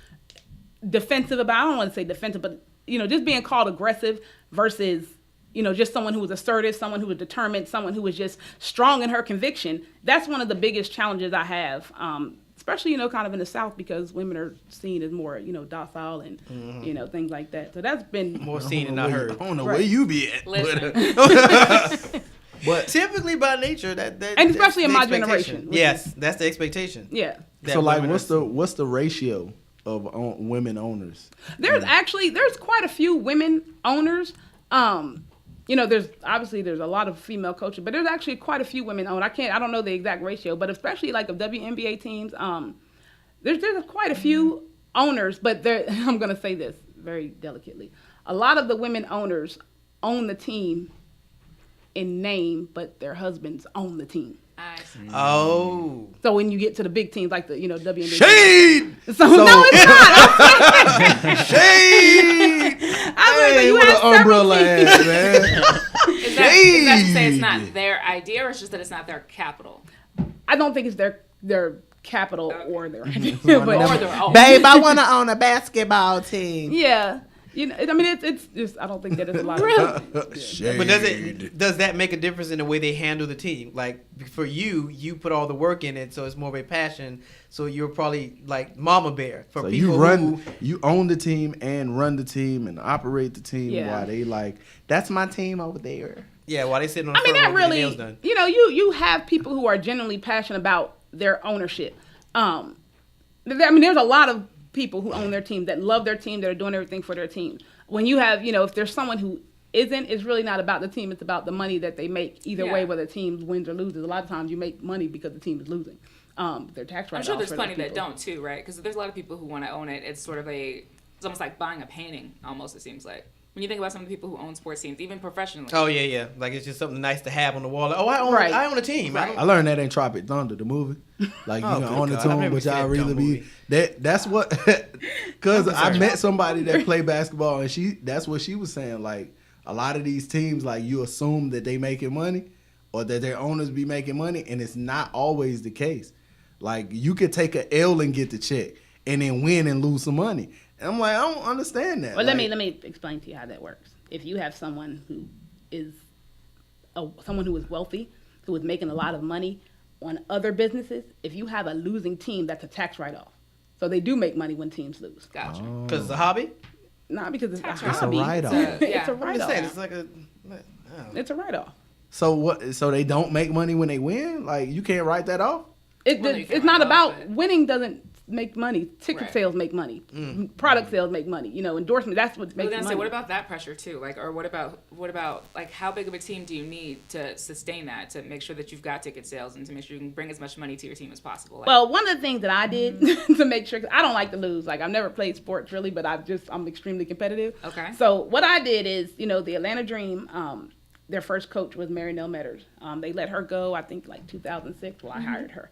defensive about, I don't want to say defensive, but, just being called aggressive versus, just someone who was assertive, someone who was determined, someone who was just strong in her conviction. That's one of the biggest challenges I have, especially, kind of in the South, because women are seen as more, docile and, things like that. So that's been more seen and not heard. I don't know where you be at. But typically by nature, that and especially in my generation. Yes, that's the expectation. Yeah. So like, what's the ratio of women owners? There's quite a few women owners. There's a lot of female coaches, but there's actually quite a few women owned. I don't know the exact ratio, but especially like of WNBA teams, there's quite a few owners, but I'm going to say this very delicately. A lot of the women owners own the team in name, but their husbands own the team. I see. Oh. So when you get to the big teams like the, WNBA. Shade! So no, it's not. Shade! Hey, what an umbrella ass, man. Is that to say it's not their idea, or it's just that it's not their capital? I don't think it's their capital or their idea. Babe, I want to own a basketball team. Yeah. I mean, it's just, I don't think that it's a lot of Shade. But does that make a difference in the way they handle the team? Like for you put all the work in it, so it's more of a passion. So you're probably like mama bear for So people you own the team and run the team and operate the team Yeah. while they like, that's my team over there. while they sitting on the I mean, front that row getting their really, nails done. you have people who are genuinely passionate about their ownership. I mean, there's a lot of people who own their team that love their team, that are doing everything for their team. When you have, if there's someone who isn't, it's really not about the team. It's about the money that they make either way, whether the team wins or loses. A lot of times you make money because the team is losing. Their tax write-offs. I'm sure there's for plenty those that people. don't too, right? Because there's a lot of people who want to own it. It's sort of it's almost like buying a painting, almost, it seems like. When you think about some of the people who own sports teams, even professionally. Oh yeah. Like it's just something nice to have on the wall. Like, I own a team. Right. I learned that in Tropic Thunder, the movie. Like you Oh, can good own the God. I team, remember but y'all seeing that really dumb be movie. that's what. Because I met somebody that played basketball, and that's what she was saying. Like a lot of these teams, like you assume that they making money, or that their owners be making money, and it's not always the case. Like you could take a L and get the check, and then win and lose some money. And I'm like, I don't understand that. Well, like, let me explain to you how that works. If you have someone who is wealthy, who is making a lot of money on other businesses, if you have a losing team, that's a tax write-off. So they do make money when teams lose. Gotcha. Because it's a hobby. Not because it's Tax a write-off. hobby. write-off. It's a I'm just write-off. saying, it's like a. It's a write-off. So what? So they don't make money when they win? Like you can't write that off? Well, no, you can't It's not write it off, about but- winning. Doesn't make money. Ticket Right. sales make money. Product sales make money. Endorsement. That's what I was makes gonna money. say, what about that pressure too? Like, or what about like how big of a team do you need to sustain that, to make sure that you've got ticket sales and to make sure you can bring as much money to your team as possible? Like, Well, one of the things that I did to make sure, 'cause I don't like to lose. Like I've never played sports really, but I'm extremely competitive. Okay. So what I did is, the Atlanta Dream, their first coach was Mary Nell Metters. They let her go, I think, like 2006. Well, I hired her.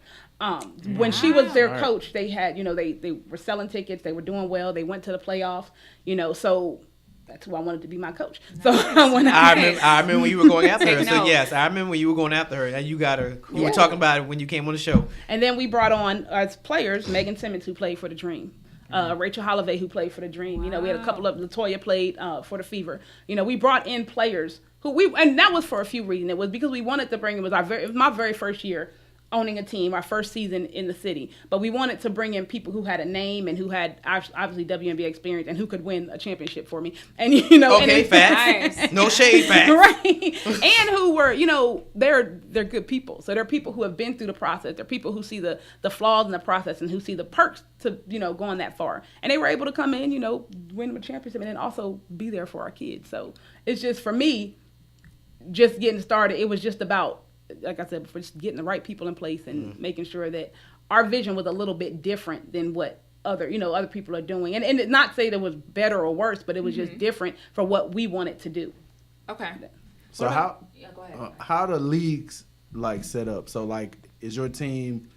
When she was their coach, they had, they were selling tickets. They were doing well. They went to the playoffs. So that's who I wanted to be my coach. So when I remember when you were going after her. Take So note. yes, I remember when you were going after her. And you got her. You Yeah. were talking about it when you came on the show. And then we brought on as players Megan Simmons, who played for the Dream. Rachel Holloway, who played for the Dream. We had a couple of Latoya played for the Fever. We brought in players and that was for a few reasons. It was because we wanted to bring. It was my very first year owning a team, our first season in the city. But we wanted to bring in people who had a name and who had obviously WNBA experience and who could win a championship for me. And Okay, and facts. Nice. No shade, facts. right, and who were they're good people. So they're people who have been through the process. They're people who see the flaws in the process and who see the perks to going that far. And they were able to come in, win a championship, and then also be there for our kids. So it's just, for me, just getting started. It was just about, like I said before, just getting the right people in place and making sure that our vision was a little bit different than what other people are doing. And not say that it was better or worse, but it was just different for what we wanted to do. okay. So Yeah, go ahead. how the leagues like set up? So like, is your team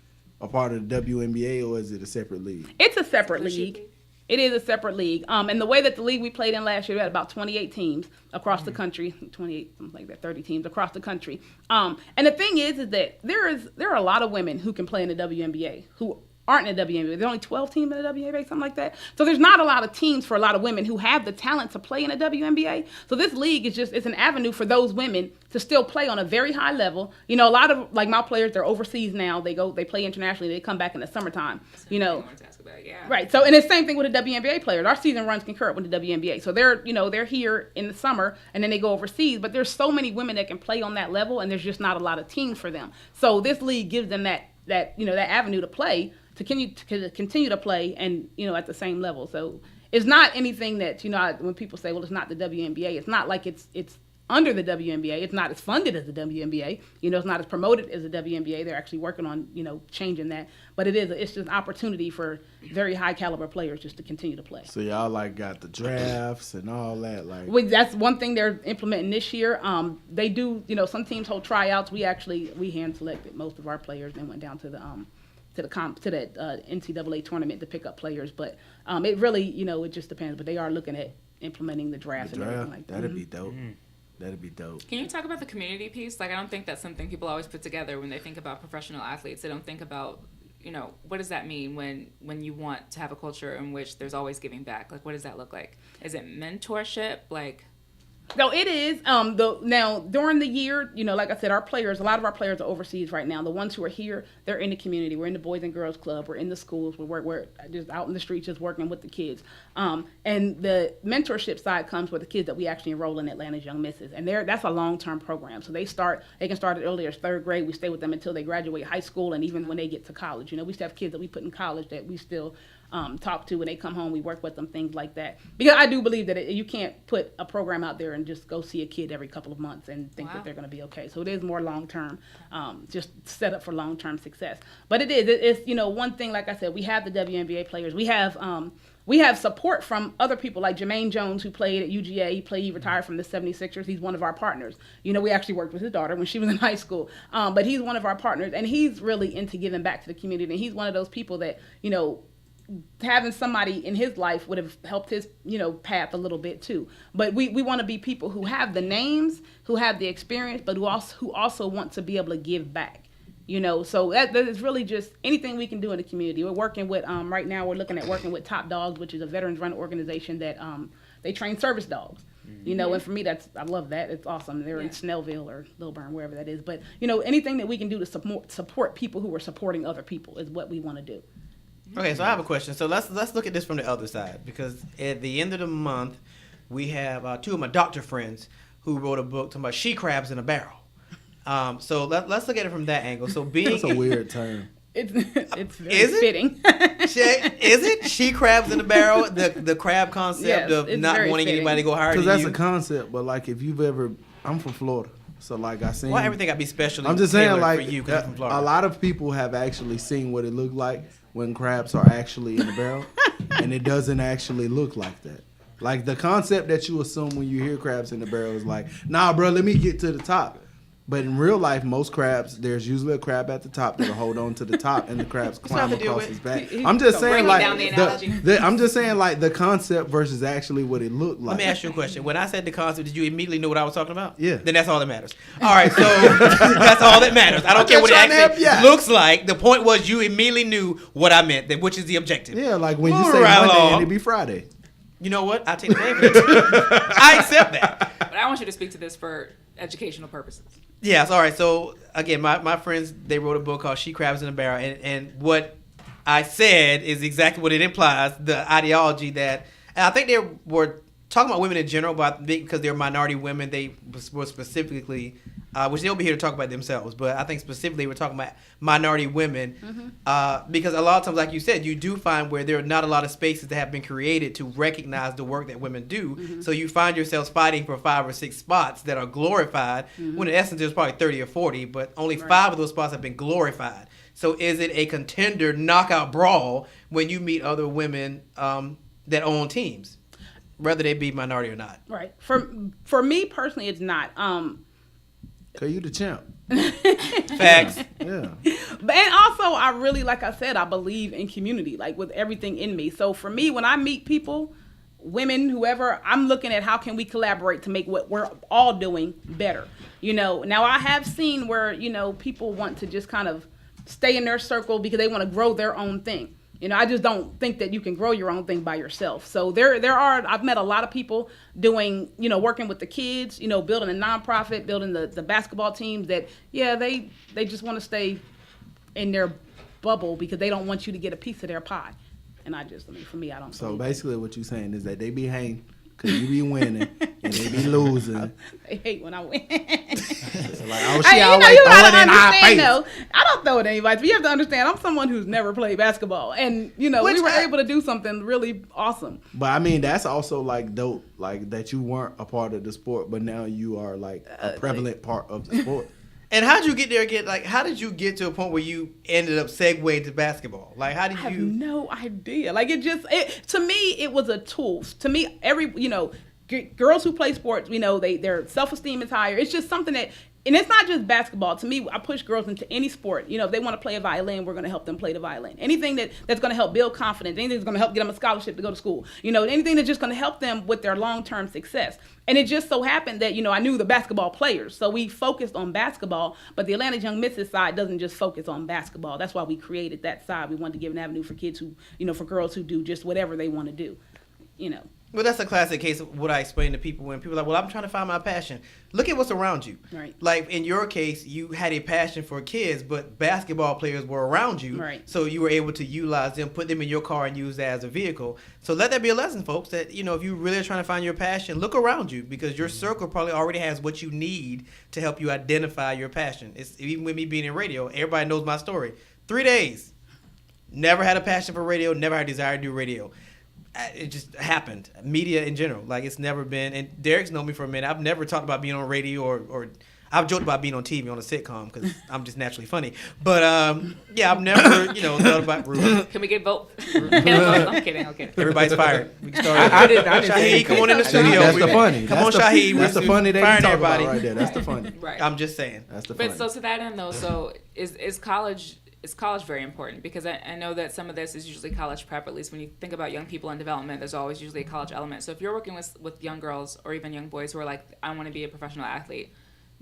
a part of the WNBA or is it a separate league? It's a separate It should league. be. It is a separate league. And the way that the league we played in last year, we had about 28 teams across the country, 28, something like that, 30 teams across the country. And the thing is that there are a lot of women who can play in the WNBA who aren't in the WNBA. There's only 12 teams in the WNBA, something like that. So there's not a lot of teams for a lot of women who have the talent to play in the WNBA. So this league it's an avenue for those women to still play on a very high level. A lot of like my players, they're overseas now. They play internationally. They come back in the summertime. I wanted to ask about, yeah. Right. So, and it's the same thing with the WNBA players. Our season runs concurrent with the WNBA. So they're here in the summer and then they go overseas. But there's so many women that can play on that level, and there's just not a lot of teams for them. So this league gives them that avenue to play, to continue to play, and at the same level. So it's not anything that when people say, well, it's not the WNBA. It's not like it's under the WNBA. It's not as funded as the WNBA. It's not as promoted as the WNBA. They're actually working on, changing that. But it's just an opportunity for very high caliber players just to continue to play. So y'all like got the drafts and all that, like. That's one thing they're implementing this year. They do, some teams hold tryouts. We hand selected most of our players and went down to the NCAA tournament to pick up players. But it really, it just depends. But they are looking at implementing the draft and everything like that. That'd be dope. That'd be dope. Can you talk about the community piece? Like, I don't think that's something people always put together when they think about professional athletes. They don't think about, what does that mean when you want to have a culture in which there's always giving back? Like, what does that look like? Is it mentorship? Like, No, it is. Now during the year, like I said, a lot of our players are overseas right now. The ones who are here, they're in the community. We're in the Boys and Girls Club. We're in the schools. We're just out in the streets, just working with the kids. And the mentorship side comes with the kids that we actually enroll in Atlanta's Young Misses, and that's a long-term program. So they can start as early as third grade. We stay with them until they graduate high school, and even when they get to college. We still have kids that we put in college that we still talk to when they come home. We work with them, things like that. Because I do believe that you can't put a program out there and just go see a kid every couple of months and think that they're going to be okay. So it is more long-term, just set up for long-term success. But it's one thing, like I said, we have the WNBA players. We have support from other people like Jermaine Jones, who played at UGA. He retired from the 76ers. He's one of our partners. We actually worked with his daughter when she was in high school. But he's one of our partners, and he's really into giving back to the community. And he's one of those people that, having somebody in his life would have helped his, path a little bit too. But we want to be people who have the names, who have the experience, but who also want to be able to give back. So that is really just anything we can do in the community. We're working with, right now we're looking at working with Top Dogs, which is a veterans-run organization that they train service dogs. And for me, I love that. It's awesome. They're in Snellville or Lilburn, wherever that is. But, anything that we can do to support people who are supporting other people is what we want to do. Okay, so I have a question. So let's look at this from the other side, because at the end of the month, we have two of my doctor friends who wrote a book talking about she crabs in a barrel. So let's look at it from that angle. So that's a weird term. It's very fitting. Is it she crabs in a barrel? The crab concept of not wanting fitting. Anybody to go higher than you. Because that's a concept, but like if you've ever, I'm from Florida. So like I seen. Why everything got to be special? I'm just saying, like for you, 'cause you're from Florida. A lot of people have actually seen what it looked like when crabs are actually in the barrel, and it doesn't actually look like that. Like the concept that you assume when you hear crabs in the barrel is like, nah, bro, let me get to the top. But in real life, most crabs, there's usually a crab at the top that'll hold on to the top, and the crabs climb across his back. I'm just saying, like, I'm just saying, like, the concept versus actually what it looked like. Let me ask you a question. When I said the concept, did you immediately know what I was talking about? Yeah. Then that's all that matters. All right, so that's all that matters. I don't care what it actually looks like. The point was you immediately knew what I meant, which is the objective. Yeah, like when you say Monday and it be Friday. You know what? I take the blame for that. I accept that. But I want you to speak to this for educational purposes. Yes, all right. So, again, my friends, they wrote a book called She Crabs in a Barrel. And what I said is exactly what it implies, the ideology that, and I think they were talking about women in general, but because they're minority women, they were specifically, which they'll be here to talk about themselves, but I think specifically we're talking about minority women, because a lot of times, like you said, you do find where there are not a lot of spaces that have been created to recognize the work that women do, so you find yourselves fighting for 5 or 6 spots that are glorified, when in essence there's probably 30 or 40, but only 5 of those spots have been glorified. So is it a contender knockout brawl when you meet other women that own teams? Whether they be minority or not. Right. For me personally, it's not. Cause you the champ. Facts. Yeah. And also, I really, like I said, I believe in community, like with everything in me. So for me, when I meet people, women, whoever, I'm looking at how can we collaborate to make what we're all doing better. Now I have seen where, people want to just kind of stay in their circle because they want to grow their own thing. I just don't think that you can grow your own thing by yourself. So I've met a lot of people doing, working with the kids, building a nonprofit, building the basketball teams that, they just want to stay in their bubble because they don't want you to get a piece of their pie. And for me, I don't. So basically what you're saying is that they be hating because you be winning and they be losing. They hate when I win. So like, she always throwing in our face. Though, I don't throw it in anybody's. But you have to understand, I'm someone who's never played basketball. And, we were able to do something really awesome. But, I mean, that's also, like, dope, like, that you weren't a part of the sport, but now you are, like, a prevalent part of the sport. And how did you get there again? Like, how did you get to a point where you ended up segueing to basketball? Like, how did you? I have no idea. Like, to me, it was a tool. To me, girls who play sports, their self-esteem is higher. It's just something that, and it's not just basketball. To me, I push girls into any sport. If they want to play a violin, we're going to help them play the violin. Anything that's going to help build confidence, anything that's going to help get them a scholarship to go to school, anything that's just going to help them with their long-term success. And it just so happened that, I knew the basketball players. So we focused on basketball, but the Atlanta Young Misses side doesn't just focus on basketball. That's why we created that side. We wanted to give an avenue for kids who, for girls who do just whatever they want to do, Well, that's a classic case of what I explain to people when people are like, well, I'm trying to find my passion. Look at what's around you. Right. Like in your case, you had a passion for kids, but basketball players were around you. Right. So you were able to utilize them, put them in your car and use that as a vehicle. So let that be a lesson, folks, that, if you really are trying to find your passion, look around you because your circle probably already has what you need to help you identify your passion. It's even with me being in radio, everybody knows my story. 3 days. Never had a passion for radio, never had a desire to do radio. It just happened. Media in general, like it's never been. And Derek's known me for a minute. I've never talked about being on radio or I've joked about being on TV on a sitcom because I'm just naturally funny. But I've never thought about Ruben. Can we get vote? I'm kidding. Okay. Everybody's fired. We can start. I didn't Shaheed, come on in the studio. That's the funny. Come on, Shaheed. That's the funny that you firing talk everybody. about right there. That's the funny. Right. I'm just saying. That's the funny. But so to that end though, so is college very important? Because I know that some of this is usually college prep. At least when you think about young people in development, there's always usually a college element. So if you're working with young girls or even young boys who are like, I want to be a professional athlete,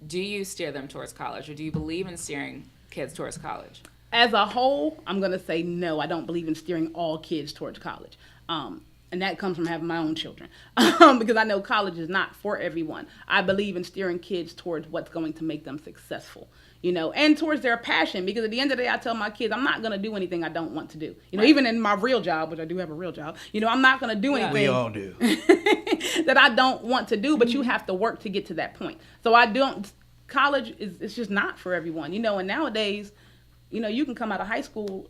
do you steer them towards college, or do you believe in steering kids towards college? As a whole, I'm going to say no. I don't believe in steering all kids towards college. And that comes from having my own children because I know college is not for everyone. I believe in steering kids towards what's going to make them successful, and towards their passion, because at the end of the day, I tell my kids, I'm not going to do anything I don't want to do. Right. Even in my real job, which I do have a real job, I'm not going to do anything we all do that I don't want to do, but you have to work to get to that point. So college it's just not for everyone, and nowadays, you can come out of high school.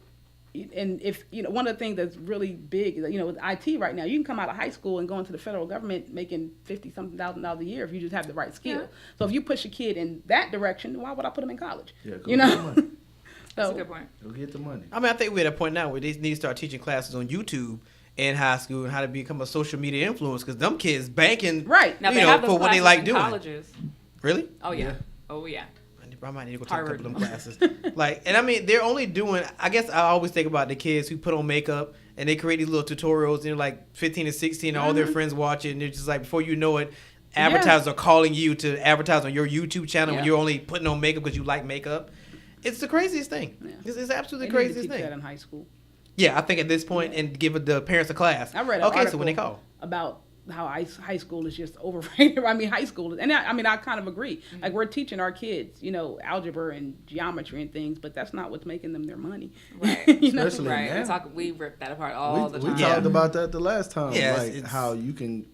And if, one of the things that's really big, with IT right now, you can come out of high school and go into the federal government making $50,000 a year if you just have the right skill. Yeah. So if you push a kid in that direction, why would I put them in college? Yeah, go get the money. That's a good point. Go get the money. I think we're at a point now where they need to start teaching classes on YouTube in high school and how to become a social media influencer because them kids banking, right? Now they have those for what they like doing. Colleges. Really? Oh yeah. Oh yeah. I might need to go take Harvard. a couple of them classes. And they're only doing, I guess I always think about the kids who put on makeup and they create these little tutorials and they're like 15 and 16 and all their friends watch it and they're just like, before you know it, advertisers are calling you to advertise on your YouTube channel when you're only putting on makeup because you like makeup. It's the craziest thing. Yeah. It's absolutely the craziest thing. That in high school. Yeah, I think at this point and give the parents a class. I read an article so when they call. about how high school is just overrated. High school, and I kind of agree. Mm-hmm. Like we're teaching our kids, algebra and geometry and things, but that's not what's making them their money. Right. Especially right. now. We rip that apart all the time. We talked about that the last time. Yeah, like how you can,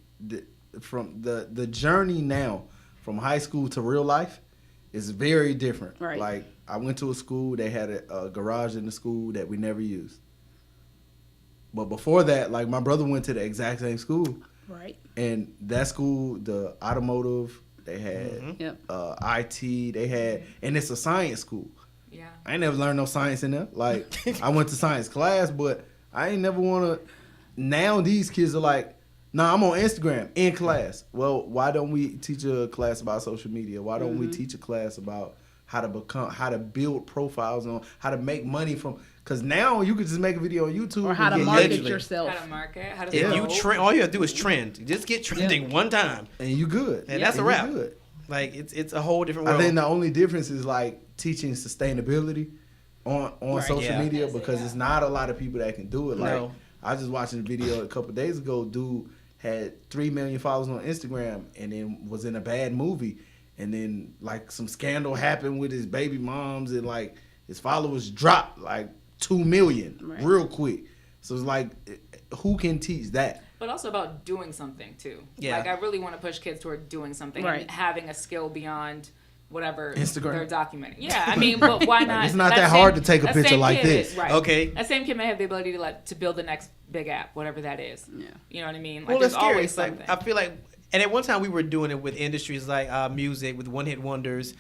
from the journey now from high school to real life is very different. Right. Like I went to a school, they had a garage in the school that we never used. But before that, like my brother went to the exact same school. Right. And that school, the automotive, they had IT, they had, and it's a science school. Yeah. I ain't never learned no science in there. Like, I went to science class, but I ain't never want to. Now these kids are like, nah, I'm on Instagram in class. Well, why don't we teach a class about social media? Why don't we teach a class about how to build profiles on how to make money from? Because now you could just make a video on YouTube or how to market yourself. How to market. How to if you trend, all you have to do is trend. Just get trending one time, and you good. And that's a wrap. Good. Like it's a whole different world. I think the only difference is like teaching sustainability on social media because it's not a lot of people that can do it. Like I was just watching a video a couple days ago. Dude had 3 million followers on Instagram and then was in a bad movie, and then like some scandal happened with his baby moms and like his followers dropped like 2 million real quick. So it's like, who can teach that? But also about doing something too. Yeah. Like I really want to push kids toward doing something and having a skill beyond whatever Instagram. they're documenting. Yeah, but why not? It's not that hard to take a picture like this. Right. Okay. That same kid may have the ability to build the next big app, whatever that is. Yeah. You know what I mean? Like Well, there's it's scary. always something. I feel like, and at one time we were doing it with industries like music, with one-hit wonders.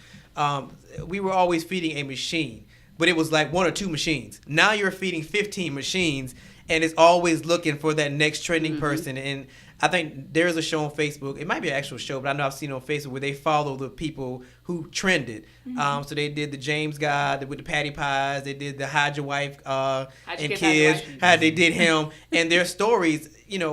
We were always feeding a machine, but it was like 1 or 2 machines. Now you're feeding 15 machines, and is always looking for that next trending person. And I think there's a show on Facebook. It might be an actual show, but I know I've seen it on Facebook where they follow the people who trended. So they did the James guy with the patty pies. They did the Hide Your Wife and Kids. How they did him. And their stories,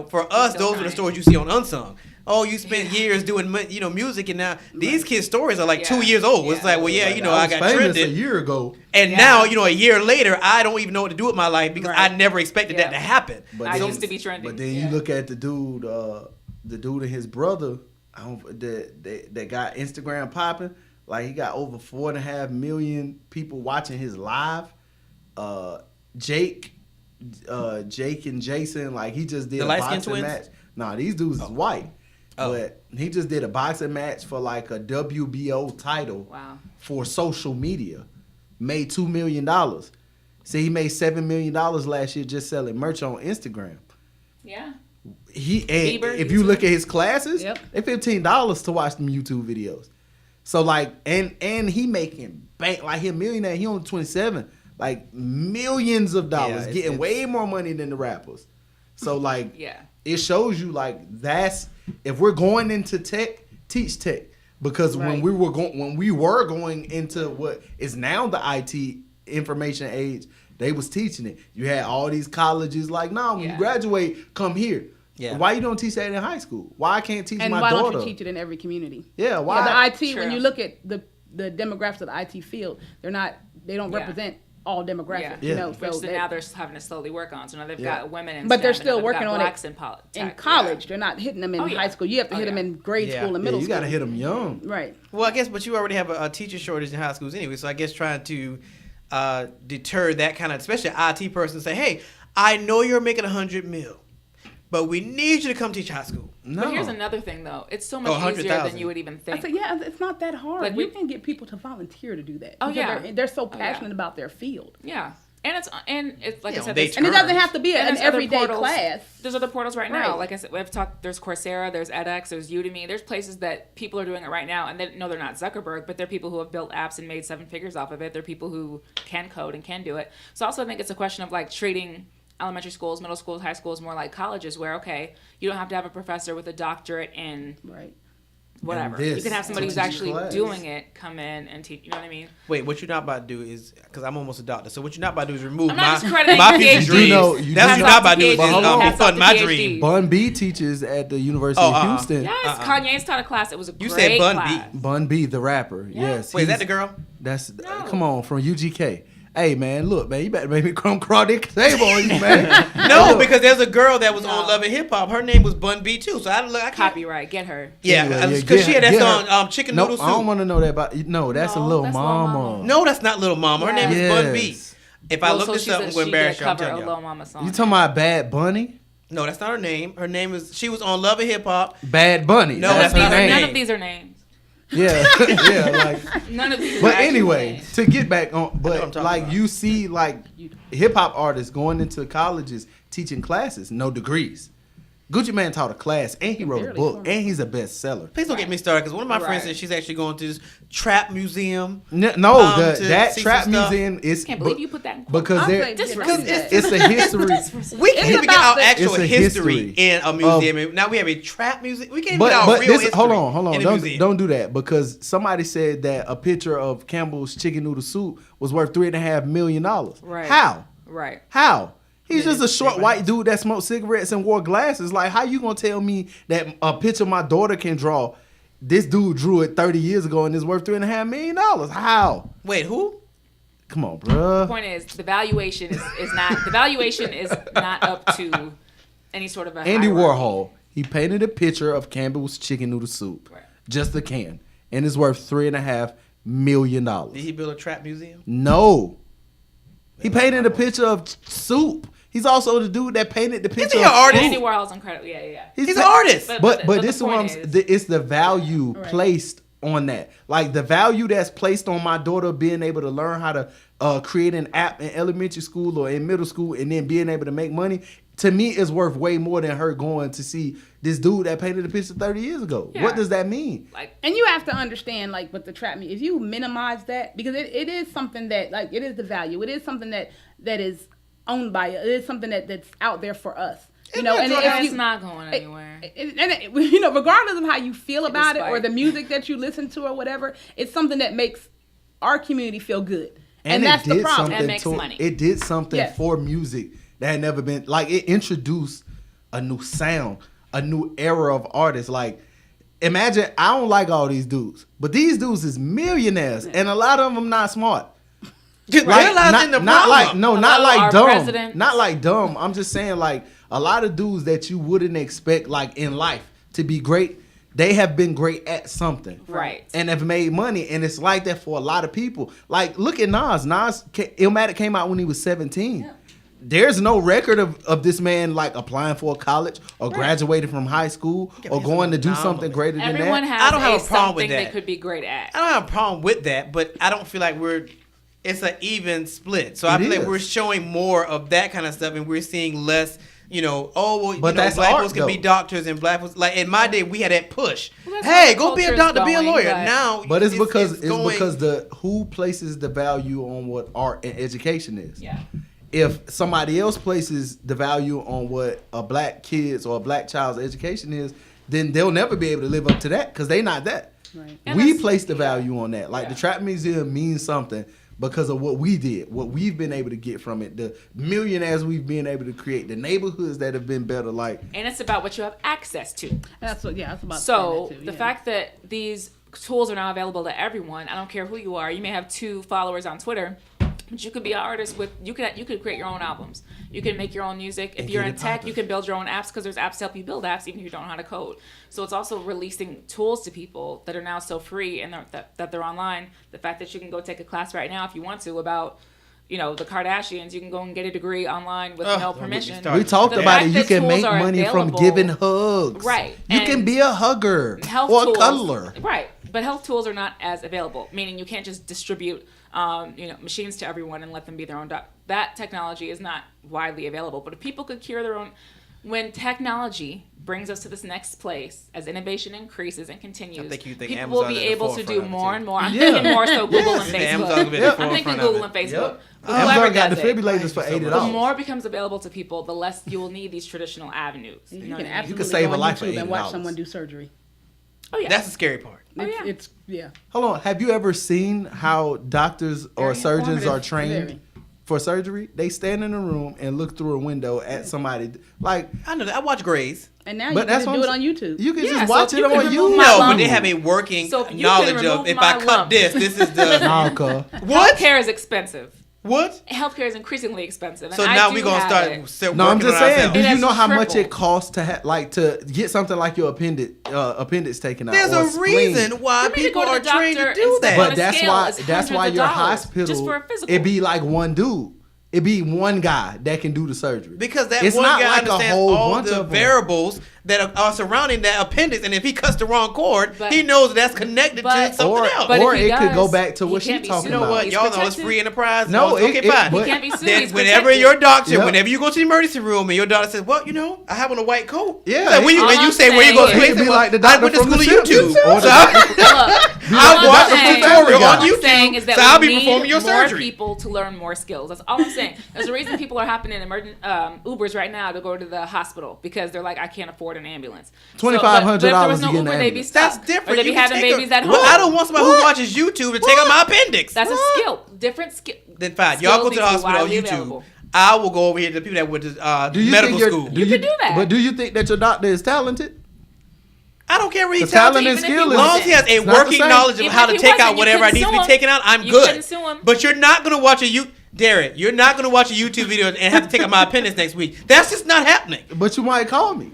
for us, those are the stories you see on Unsung. Oh, you spent years doing, music, and now these kids' stories are like 2 years old. Yeah. It's like, well, I got trended a year ago, and now, a year later, I don't even know what to do with my life because I never expected that to happen. But I used to be trending. But then you look at the dude and his brother, that got Instagram popping. Like he got over 4.5 million people watching his live. Jake and Jason, like he just did the a boxing twins? match. Nah, these dudes is white. But he just did a boxing match for like a WBO title for social media. Made $2 million. See, he made $7 million last year just selling merch on Instagram. Yeah. If you look at his classes, they're $15 to watch them YouTube videos. So like, and he making bank, like he a millionaire. He only 27, like millions of dollars, getting way more money than the rappers. So like, it shows you like if we're going into tech, teach tech, because when we were going into what is now the IT information age, they was teaching it. You had all these colleges like, when you graduate, come here. Yeah. Why you don't teach that in high school? Why I can't teach my daughter? And why don't you teach it in every community? Yeah, why? Yeah, the IT, when you look at the demographics of the IT field, they don't represent all demographics. Which now they're having to slowly work on. So now they've got women in but STEM, they're still working on it in college. They're not hitting them in high school. You have to hit them in grade school and middle school. You got to hit them young. Right. Well, I guess, but you already have a teacher shortage in high schools anyway. So I guess trying to deter that kind of, especially IT person, say, hey, I know you're making $100 million, but we need you to come teach high school. No. But here's another thing, though. It's so much easier than you would even think. I said, it's not that hard. Like you can get people to volunteer to do that. Oh, yeah. They're so passionate about their field. Yeah. And it's like I said, and it doesn't have to be an everyday class. There's other portals right now. Like I said, we've talked. There's Coursera, there's edX, there's Udemy. There's places that people are doing it right now, and they're not Zuckerberg, but they're people who have built apps and made 7 figures off of it. They're people who can code and can do it. So also, I think it's a question of like treating elementary schools, middle schools, high schools more like colleges, where you don't have to have a professor with a doctorate in whatever. You can have somebody who's actually doing it come in and teach. You know what I mean? Wait, what you're not about to do is, because I'm almost a doctor, so what you're not about to do is remove my future dreams. That's what you're not about to do is fund my dream. Bun B teaches at the University of Houston. Yes, Kanye's taught a class. It was a great class. You said Bun B. Bun B, the rapper. Yes. Wait, is that the girl? Come on, from UGK. Hey, man, look, man, you better make me come crawl this table on you, man. No, because there's a girl that was on Love and Hip Hop. Her name was Bun B, too. So I can't. Copyright, get her. Yeah, because she had that song, Chicken Noodle Soup. I don't want to know that about. No, that's a Little Mama. No, that's not Little Mama. Her name is Bun B. If I look this up, I'm going to embarrass you. I'm telling you. You talking about Bad Bunny? No, that's not her name. Her name is, she was on Love and Hip Hop. Bad Bunny. No, that's her name. None of these are names. Yeah, like none of these. But anyway, to get back on, but like about. You see, like hip hop artists going into colleges teaching classes, no degrees. Gucci Mane taught a class, and he wrote a book, and he's a bestseller. Please don't get me started, because one of my friends said she's actually going to this trap museum. That trap museum is. Can't believe you put that in because it's a history. We can't even get our actual history in a museum. Now we have a trap museum. We can't even get our real history. Hold on. Don't do that, because somebody said that a picture of Campbell's chicken noodle soup was worth $3.5 million. Right. How? Right. How? He's just a short white dude that smoked cigarettes and wore glasses. Like, how you gonna tell me that a picture my daughter can draw, this dude drew it 30 years ago and it's worth $3.5 million? How? Wait, who? Come on, bruh. The point is, the valuation is not up to any sort of a Andy hierarchy. Warhol, he painted a picture of Campbell's chicken noodle soup, just a can, and it's worth $3.5 million. Did he build a trap museum? No. He painted a picture of soup. He's also the dude that painted the picture. He's an artist. Andy Warhol's incredible. Yeah. He's an artist. But this is what it's the value placed on that. Like the value that's placed on my daughter being able to learn how to create an app in elementary school or in middle school and then being able to make money, to me is worth way more than her going to see this dude that painted the picture 30 years ago. Yeah. What does that mean? And you have to understand, like, with the trap, if you minimize that, because it is something that, like, it is the value. It is something that is owned by it. It's something that's out there for us. You And know, yeah, and Jordan, It's not going anywhere. you know, regardless of how you feel about it or Despite. the music that you listen to or whatever, it's something that makes our community feel good. And it that's the did problem. And makes money. It did something Yes. for music that had never been, like, it introduced a new sound, a new era of artists. Like, imagine, I don't like all these dudes, but these dudes is millionaires, and a lot of them not smart. Just Like, realizing the not like problem. no, A not lot of like our dumb, presidents- not like dumb. I'm just saying, like, a lot of dudes that you wouldn't expect, like, in life to be great, they have been great at something, Right. and have made money, and it's like that for a lot of people. Like, look at Nas. Illmatic came out when he was 17. Yeah. There's no record of this man, like, applying for a college or graduating from high school or going to do something greater than Everyone that. has I don't have a problem with something they that. could be great at. I don't have a problem with that, but I don't feel like it's an even split. So I It feel like is. we're showing more of that kind of stuff, and we're seeing less. You know, But that's black art, folks can be though. doctors and black folks. Like in my day, we had that push. Well, that's Hey, how go be a culture's doctor, be a going, lawyer. but- Now, But it's because going- the who places the value on what art and education is. Yeah. If somebody else places the value on what a black kid's or a black child's education is, then they'll never be able to live up to that because they not that. Right. And We that's- place the value on that. Like Yeah. the Trap Museum means something because of what we did, what we've been able to get from it, the millionaires we've been able to create, the neighborhoods that have been better. Like, And it's about what you have access to. That's what. Yeah, that's about. So saying that too, the yeah. fact that these tools are now available to everyone, I don't care who you are. You may have 2 followers on Twitter, but you could be an artist with you could create your own albums. You can make your own music. If And you're get in it tech, poppin'. you can build your own apps because there's apps to help you build apps even if you don't know how to code. So it's also releasing tools to people that are now so free and that they're online. The fact that you can go take a class right now if you want to about the Kardashians, you can go and get a degree online with no permission. we talked The about fact it. You that can tools make are money from available- giving hugs. Right. You And can be a hugger health or a tools, cuddler. right? But health tools are not as available, meaning you can't just distribute, machines to everyone and let them be their own doc. That technology is not widely available. But if people could cure their own, when technology brings us to this next place, as innovation increases and continues, I think you think people Amazon will be is at the able to do forefront of it, more too. and more. I'm Yeah. thinking more so Google Yes. and Amazon Facebook. will be at the I'm thinking forefront of Google it. and Facebook. Yep. But whoever Amazon got does it, defibrillators for the $80. more becomes available to people, the less you will need these traditional avenues. You know You what can I mean? absolutely save go a on life for YouTube and watch $80. someone do surgery. Oh yeah. That's the scary part. Oh, yeah. It's yeah. Hold on. Have you ever seen how doctors or Very surgeons are informative. trained Very. for surgery? They stand in a room and look through a window at somebody. Like, I know that. I watch Grey's. And now but you that's can what do I'm it on YouTube. You can Yeah, just so watch if it you on can remove YouTube. my No, lump- but they have a working So if you knowledge can of remove if my I cut lump- this is the Nah, cuz. what? Healthcare is expensive. What? Healthcare is increasingly expensive. So And now I we're do gonna have start it. No, I'm working just on saying. ourselves. Do It you has know how much tripled. it costs to get something like your appendix taken out? There's or a spleen? reason why For me to people go to are the trained to doctor do and that. step on But a that's scale why is that's hundreds why of your dollars hospital just for a physical. it be like one dude. It be one guy that can do the surgery. Because that it's one not guy like a understands whole all bunch the of them. variables that are surrounding that appendix, and if he cuts the wrong cord, But- he knows that's connected but- to something else. But Or if he it could go does, back to he what can't she's be talking sued. You know about. what? He's Y'all know it's protected. free enterprise. No, okay, it- fine. but- He can't be sued. Then He's whenever protected. your doctor, Yep. whenever you go to the emergency room and your doctor says, "Well, I have on a white coat." Yeah. Like, when you, All when you I'm say where you saying go is- to He place, could be well, like the I doctor went to from school The at YouTube, Simpsons. Or so the I Look, I all watched I'm the saying- tutorial all on I'm YouTube, saying is that so I'll we be performing need your more surgery. people to learn more skills. That's all I'm saying. There's a reason people are hopping in emergent Ubers right now to go to the hospital because they're like, I can't afford an ambulance. $2,500 But if there was to no get an Uber, they'd be ambulance. stuck. That's different. Or they'd be You can having take babies at home. Well, I don't want somebody who watches YouTube to take out my appendix. That's a skill. Different skill. Then fine, y'all go to the hospital on YouTube. Available. I will go over here to the people that went to Do you medical think you're- school. Do you could do that. But do you think that your doctor is talented? I don't care where he's The talent talented. and Even if skill he is. As long as he has a it's not the working same. knowledge of Even how if to he take wasn't, out you whatever couldn't needs to sue be him. taken out, I'm You good. couldn't sue him. But you're not gonna watch Derek, you're not gonna watch a YouTube video and have to take out my appendix next week. That's just not happening. But you might call me.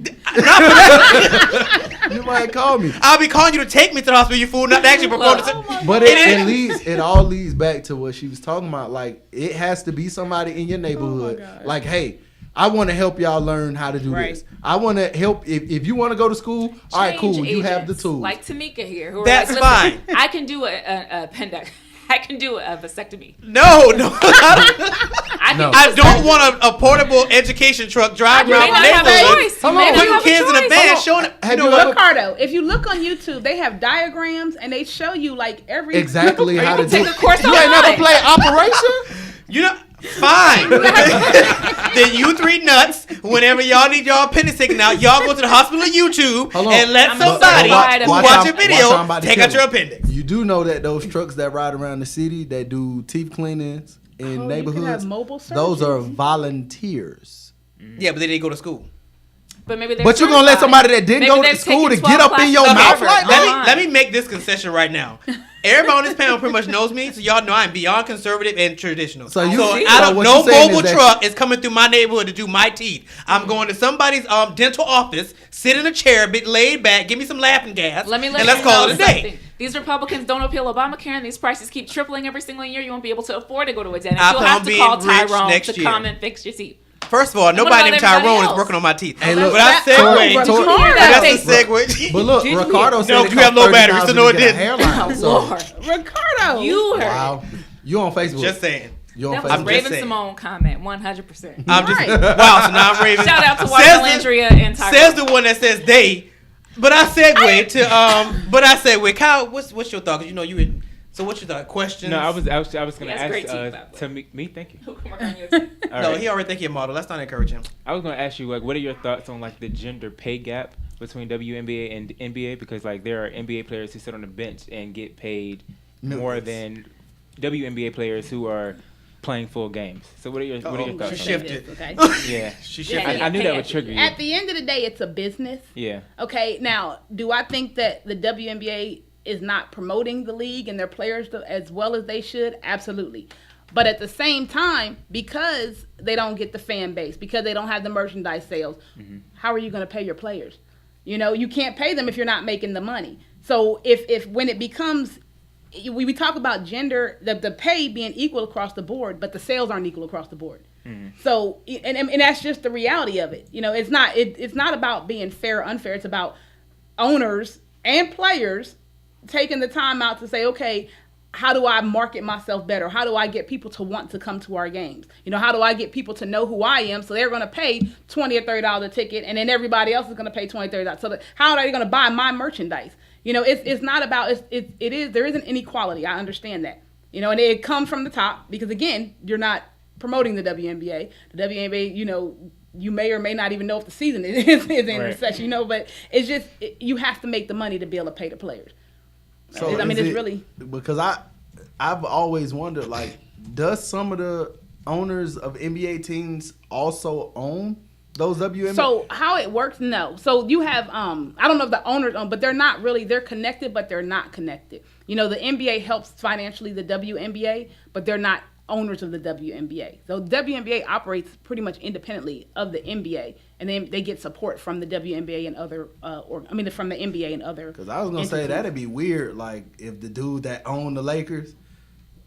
You might call me. I'll be calling you to take me to the hospital, you fool, not to actually perform the But it all leads back to what she was talking about. Like, it has to be somebody in your neighborhood. Like, hey, I want to help y'all learn how to do Right. this. I want to help. If you want to go to school, all right, cool. Change You have the agents, tools. Like Tamika here. Who are That's like, fine. listen, I can do a appendix. I can do a vasectomy. No. I No. I don't want a portable education truck driving You may around not the have a neighborhood, choice. You Hold may on. not putting have a kids in a choice. van, Hold on. showing Have you know you what? ever- Ricardo, if you look on YouTube, they have diagrams and they show you like every exactly Or you how to can do take it. a course You ain't online. never play Operation? You know, Fine. Then you three nuts, whenever y'all need y'all appendix taken out, y'all go to the hospital of YouTube and let somebody who watch a video take out your appendix. You do know that those trucks that ride around the city that do teeth cleanings in neighborhoods, those are volunteers. Yeah, but they didn't go to school. But maybe you're gonna let somebody that didn't go to school to get up in your mouth like that? Let me make this concession right now. Everybody on this panel pretty much knows me, so y'all know I'm beyond conservative and traditional. So no mobile truck is coming through my neighborhood to do my teeth. I'm going to somebody's dental office, sit in a chair, be laid back, give me some laughing gas, let's call it a day. These Republicans don't appeal Obamacare, and these prices keep tripling every single year. You won't be able to afford to go to a dentist. You'll have to call Tyrone to come and fix your teeth. First of all, nobody named Tyrone is working on my teeth. Hey, look, but I segue. That's a segue. But look, Ricardo said no, you have low battery, so no, it didn't. Lord, Ricardo, you heard. Wow, you on Facebook? Just saying. That was Raven Simone comment, 100%. I'm just wow. So now I'm Raven. Shout out to Andrea and Tyrone. Says the one that says they. But I segue to Kyle, what's your thought? Because you know you would. So what's your thought? Questions? No, I was going to ask to me. Thank you. No, he already think you're a model. Let's not encourage him. I was going to ask you, like, what are your thoughts on like the gender pay gap between WNBA and NBA? Because like there are NBA players who sit on the bench and get paid more than WNBA players who are playing full games. So what are your thoughts? She shifted. Okay. Yeah, she shifted. I knew that would trigger you. At the end of the day, it's a business. Yeah. Okay. Now, do I think that the WNBA is not promoting the league and their players as well as they should? Absolutely. But at the same time, because they don't get the fan base, because they don't have the merchandise sales, how are you going to pay your players? You know, you can't pay them if you're not making the money. So if when it becomes, we talk about gender, the pay being equal across the board, but the sales aren't equal across the board. So, and that's just the reality of it. You know, it's not about being fair or unfair. It's about owners and players taking the time out to say, okay, how do I market myself better? How do I get people to want to come to our games? You know, how do I get people to know who I am so they're going to pay $20 or $30 a ticket, and then everybody else is going to pay $20, $30. So how are they going to buy my merchandise? You know, it's not about, there is an inequality. I understand that. You know, and it comes from the top because, again, you're not promoting the WNBA. The WNBA, you know, you may or may not even know if the season is in recession, you know, but it's just, you have to make the money to be able to pay the players. So I mean, it's really because I've always wondered, like, does some of the owners of NBA teams also own those WNBA? So how it works? No. So you have I don't know if the owners own, but they're not really. They're connected, but they're not connected. You know, the NBA helps financially the WNBA, but they're not owners of the WNBA. So WNBA operates pretty much independently of the NBA, and then they get support from the WNBA and other, from the NBA and other. Because I was gonna say that'd be weird, like if the dude that owned the Lakers,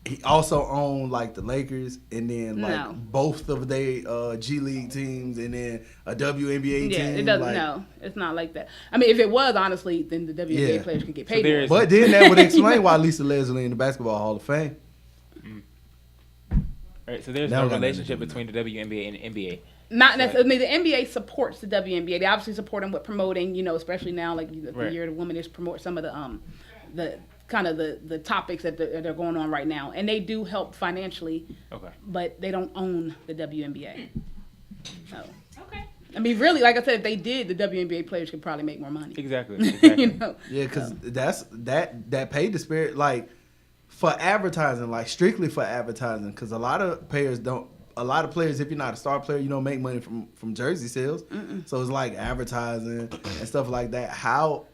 he also owned like the Lakers, and then like both of their G League teams, and then a WNBA team. Yeah, it doesn't. No, it's not like that. I mean, if it was, honestly, then the WNBA players could get paid more. But then that would explain why Lisa Leslie in the Basketball Hall of Fame. All right, so there's no relationship between the WNBA and the NBA. Not necessarily. The NBA supports the WNBA. They obviously support them with promoting, you know, especially now, like the year of the woman is promote some of the kind of the topics that they're going on right now, and they do help financially. Okay. But they don't own the WNBA. So. Okay. I mean, really, like I said, if they did, the WNBA players could probably make more money. Exactly. You know? Yeah, because that pay disparity, like, for advertising, like strictly for advertising, because a lot of players, if you're not a star player, you don't make money from jersey sales. So it's like advertising and stuff like that. How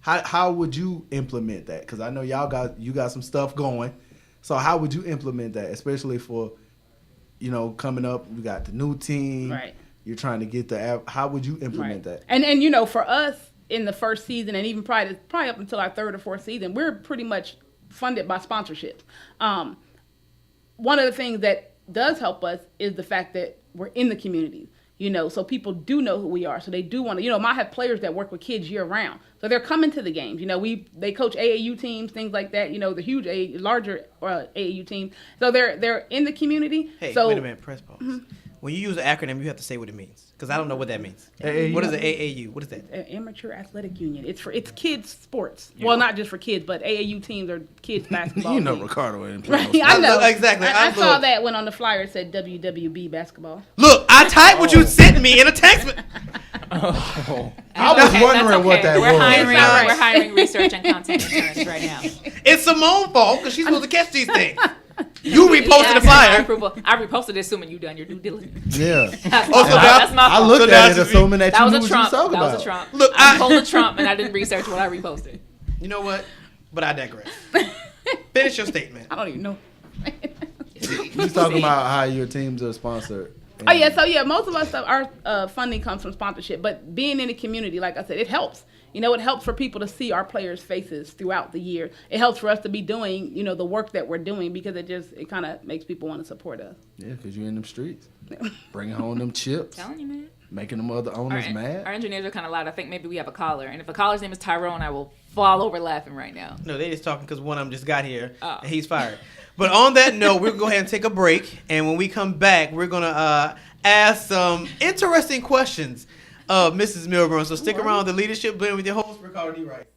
would you implement that? Because I know you got some stuff going. So how would you implement that, especially for, you know, coming up? We got the new team. Right. You're trying to get how would you implement that? And you know, for us in the first season, and even probably up until our third or fourth season, we're pretty much funded by sponsorships. One of the things that does help us is the fact that we're in the community, you know, so people do know who we are. So they do want to, you know, I have players that work with kids year round. So they're coming to the games. You know, they coach AAU teams, things like that, you know, the huge larger AAU teams. So they're in the community. Hey, so, wait a minute, press pause. When you use an acronym, you have to say what it means, because I don't know what that means. AAU. What is an AAU? What is that? Amateur Athletic Union. It's kids sports. Yeah. Well, not just for kids, but AAU teams are kids basketball. You know, teams. Ricardo ain't Right, playing. I know exactly. I saw that when on the flyer it said WWB basketball. Look, I typed what you sent me in a text. I was wondering what that we're was. Hiring, we're hiring research and content interns right now. It's Simone's fault because she's supposed to catch these things. You reposted the flyer. I reposted it assuming you done your due diligence. Yeah. That's my fault. I looked at it assuming that you knew what you was talking about. That was a Trump. Look, I pulled a Trump and I didn't research what I reposted. You know what? But I digress. Finish your statement. I don't even know. You're talking about how your teams are sponsored. Oh yeah, so yeah, most of our stuff, our funding comes from sponsorship, but being in the community, like I said, it helps. You know, it helps for people to see our players' faces throughout the year. It helps for us to be doing, you know, the work that we're doing because it kind of makes people want to support us. Yeah, because you're in them streets, bringing home them chips. Telling you, man. Making them other owners mad. Our engineers are kind of loud. I think maybe we have a caller, and if a caller's name is Tyrone, I will fall over laughing right now. No, they just talking because one of them just got here and he's fired. But on that note, we're going to go ahead and take a break, and when we come back, we're going to ask some interesting questions of Mrs. Milburn. So stick around with the Leadership Blend with your host, Ricardo D. Wright.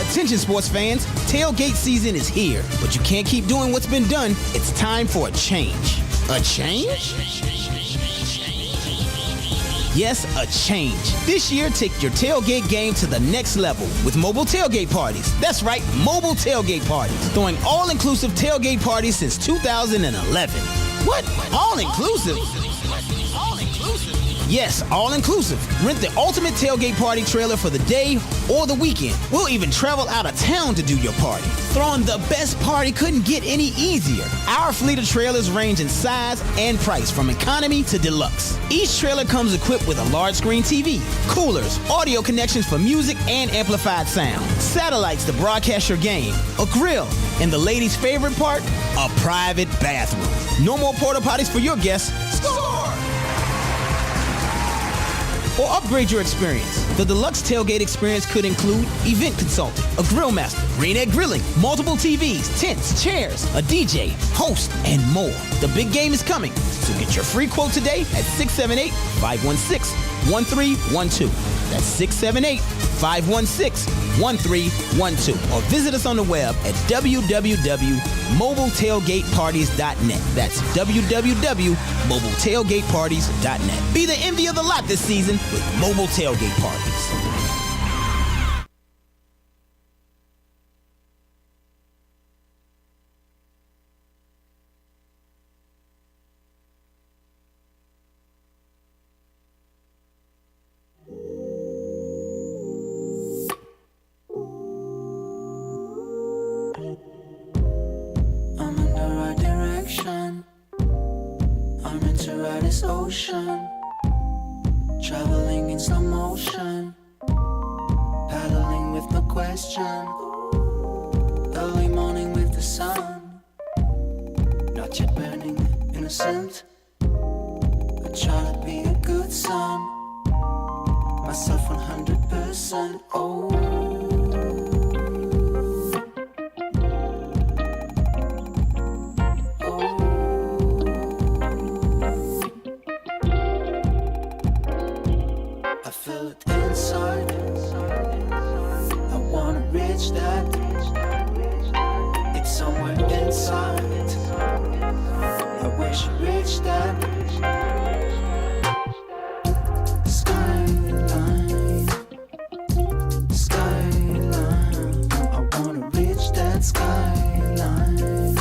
Attention sports fans, tailgate season is here, but you can't keep doing what's been done. It's time for a change. A change? Yes, a change. This year, take your tailgate game to the next level with mobile tailgate parties. That's right, mobile tailgate parties. Throwing all-inclusive tailgate parties since 2011. What? All-inclusive? Yes, all-inclusive. Rent the ultimate tailgate party trailer for the day or the weekend. We'll even travel out of town to do your party. Throwing the best party couldn't get any easier. Our fleet of trailers range in size and price from economy to deluxe. Each trailer comes equipped with a large screen TV, coolers, audio connections for music and amplified sound, satellites to broadcast your game, a grill, and the ladies' favorite part, a private bathroom. No more porta potties for your guests. Score! Or upgrade your experience. The deluxe tailgate experience could include event consulting, a grill master, green egg grilling, multiple TVs, tents, chairs, a DJ, host, and more. The big game is coming, so get your free quote today at 678-516-1312. That's 678-516-1312. Or visit us on the web at www.mobiletailgateparties.net. That's www.mobiletailgateparties.net. Be the envy of the lot this season with mobile tailgate parties. I'm in the right direction. I'm into ride this ocean. Traveling in slow motion. Paddling with no question. Early morning with the sun. Not yet burning, innocent. I try to be a good son. Myself 100%. Oh. I feel it inside. I wanna reach that. It's somewhere inside. I wish I reached that. Skyline, skyline. I wanna reach that skyline.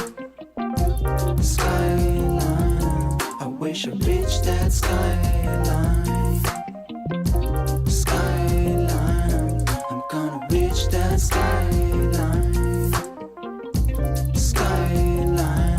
Skyline. I wish I reached that skyline. Skyline, I'm gonna reach that skyline. Skyline.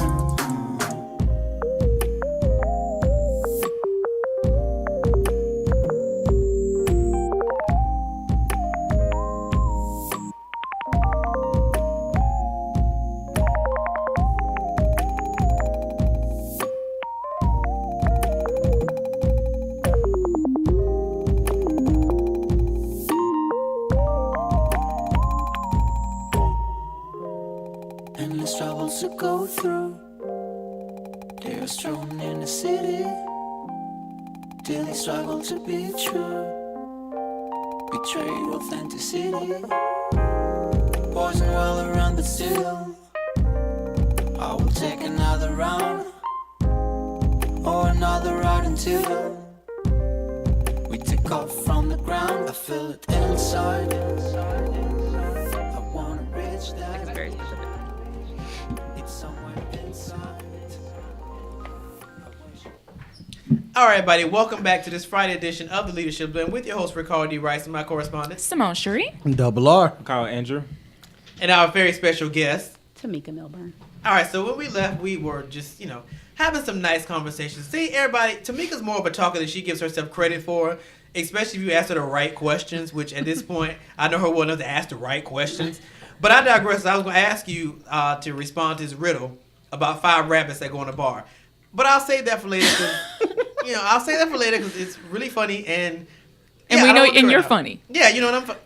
struggles to go through. They were strolling in the city till they struggle to be true. Betrayed authenticity, poison all around, but still I will take another round or another ride until we take off from the ground. I feel it inside. I wanna reach that. It's very specific. It's somewhere inside. All right, buddy. Welcome back to this Friday edition of the Leadership Blend with your host, Ricardo D. Rice, and my correspondent, Simone Cherie. Double R. Kyle Andrew. and our very special guest. Tamika Milburn. All right, so when we left, we were just, having some nice conversations. See, everybody, Tamika's more of a talker than she gives herself credit for, especially if you ask her the right questions, which at this point, I know her well enough to ask the right questions. But I digress. I was going to ask you to respond to this riddle about 5 rabbits that go in a bar. But I'll save that for later because, it's really funny and we know, and you're funny. Yeah, you know what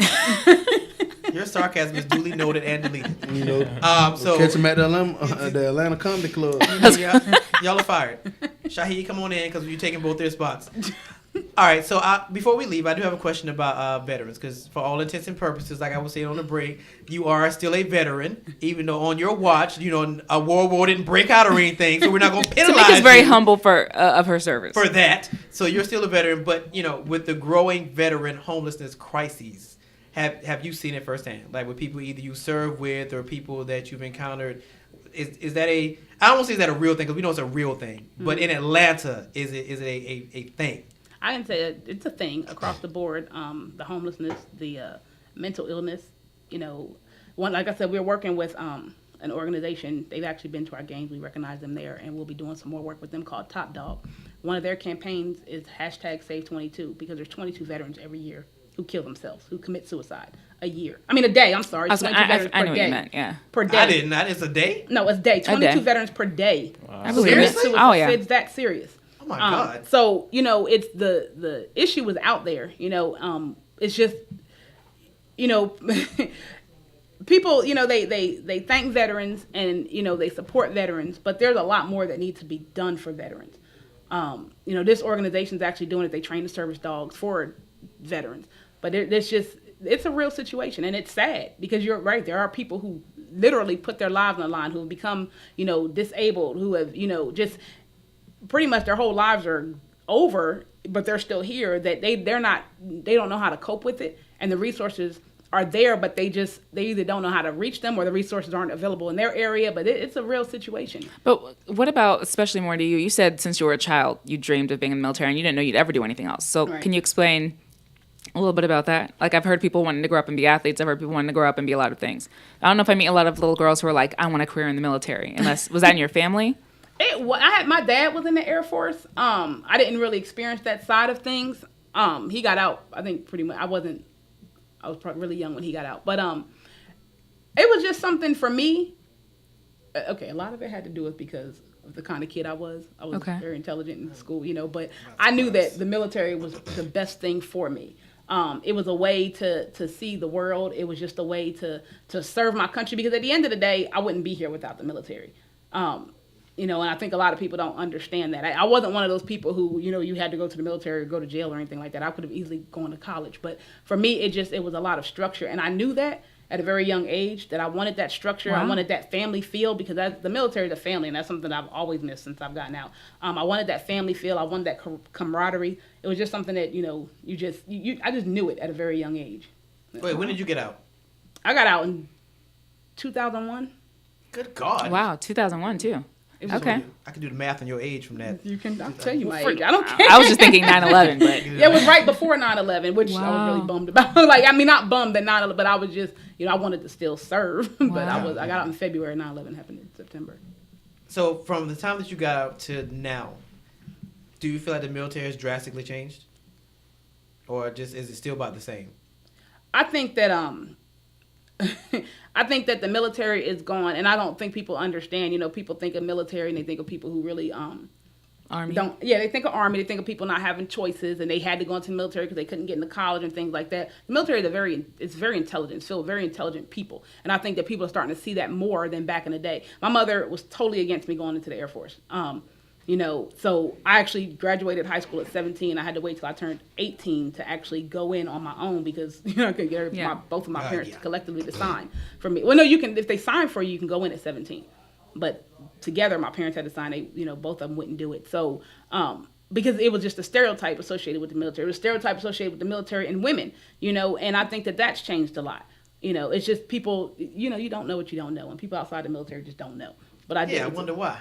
Your sarcasm is duly noted and deleted. So Catch him at the Atlanta Comedy Club. Y'all are fired. Shaheed, come on in because you're taking both their spots. All right, so before we leave, I do have a question about veterans because for all intents and purposes, like I was saying on the break, you are still a veteran, even though on your watch, a World War didn't break out or anything, so we're not going to penalize you. Tamika's very humble of her service. For that. So you're still a veteran, but, with the growing veteran homelessness crises, have you seen it firsthand? Like with people either you serve with or people that you've encountered, is that I don't want to say is that a real thing because we know it's a real thing, but in Atlanta, is it a thing? I can say it's a thing across the board. The homelessness, the mental illness. Like I said, we're working with an organization. They've actually been to our games. We recognize them there, and we'll be doing some more work with them called Top Dog. One of their campaigns is #Save22 because there's 22 veterans every year who kill themselves, who commit suicide a day. I'm sorry. 22 veterans I per know day. what you meant, yeah. Per day. I didn't. That is a day? No, it's a day. 22 veterans per day. Wow. I believe it. Seriously? Oh, yeah. It's that serious. Oh, my God. So, it's the issue was out there. It's just, people, they thank veterans and, they support veterans, but there's a lot more that needs to be done for veterans. This organization is actually doing it. They train the service dogs for veterans. But it's a real situation, and it's sad because you're right. There are people who literally put their lives on the line, who have become, disabled, who have, just pretty much their whole lives are over, but they're still here. That they don't know how to cope with it, and the resources are there, but they either don't know how to reach them or the resources aren't available in their area. But it's a real situation. But what about, especially more to you? You said since you were a child, you dreamed of being in the military, and you didn't know you'd ever do anything else. So Right. Can you explain a little bit about that? Like, I've heard people wanting to grow up and be athletes. I've heard people wanting to grow up and be a lot of things. I don't know if I meet a lot of little girls who are like, I want a career in the military. Was that in your family? My dad was in the Air Force. I didn't really experience that side of things. He got out, I think, pretty much. I was probably really young when he got out. But it was just something for me. Okay, a lot of it had to do with because of the kind of kid I was. I was very intelligent in school, but I knew that the military was the best thing for me. It was a way to see the world. It was just a way to serve my country because at the end of the day, I wouldn't be here without the military. And I think a lot of people don't understand that. I wasn't one of those people who, you had to go to the military or go to jail or anything like that. I could have easily gone to college. But for me, it was a lot of structure. And I knew that at a very young age, that I wanted that structure. Wow. I wanted that family feel because the military is a family, and that's something I've always missed since I've gotten out. I wanted that family feel. I wanted that camaraderie. It was just something that, I just knew it at a very young age. Wait, when did you get out? I got out in 2001. Good God. Wow, 2001 too. Okay. I can do the math on your age from that. I'll tell you my age. I don't care. I was just thinking 9/11, but yeah, it was right before 9/11, which I was really bummed about. Not bummed that 9/11, but I was just, I wanted to still serve. But I got out in February. 9/11 happened in September. So from the time that you got out to now, do you feel like the military has drastically changed, or just is it still about the same? I think that the military is gone, and I don't think people understand. People think of military and they think of people who really Army. They think of Army. They think of people not having choices, and they had to go into the military because they couldn't get into college and things like that. The military is very intelligent. It's filled with very intelligent people, and I think that people are starting to see that more than back in the day. My mother was totally against me going into the Air Force. So I actually graduated high school at 17. I had to wait till I turned 18 to actually go in on my own because I couldn't get both of my parents collectively to sign for me. Well, no, you can if they sign for you can go in at 17, but together my parents had to sign. They, both of them wouldn't do it. So because it was just a stereotype associated with the military. It was a stereotype associated with the military and women. And I think that that's changed a lot. It's just people. You don't know what you don't know, and people outside the military just don't know. But I wonder why.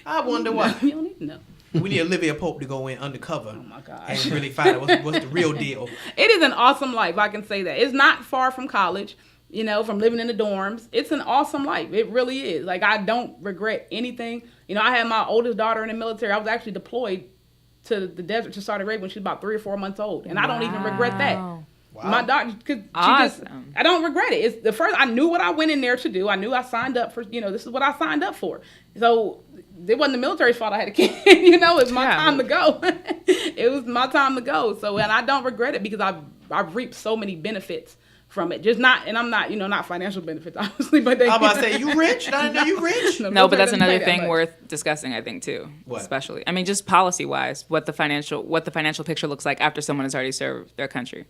I wonder why. You don't need to know. We need Olivia Pope to go in undercover. Oh my God. And really find out what's the real deal. It is an awesome life. I can say that. It's not far from college, from living in the dorms. It's an awesome life. It really is. Like, I don't regret anything. I had my oldest daughter in the military. I was actually deployed to the desert to Saudi Arabia when she was about 3 or 4 months old. And I don't even regret that. Wow. My daughter, I don't regret it. It's the first, I knew what I went in there to do. I knew I signed up for, this is what I signed up for. So it wasn't the military's fault I had a kid. It was my time to go. It was my time to go. So, and I don't regret it because I've reaped so many benefits from it. Just not, and I'm not, not financial benefits, obviously. But I'm about to say, you rich? I didn't know you rich. No, but that's another thing worth discussing, I think, too. What? Especially, just policy-wise, what the financial picture looks like after someone has already served their country.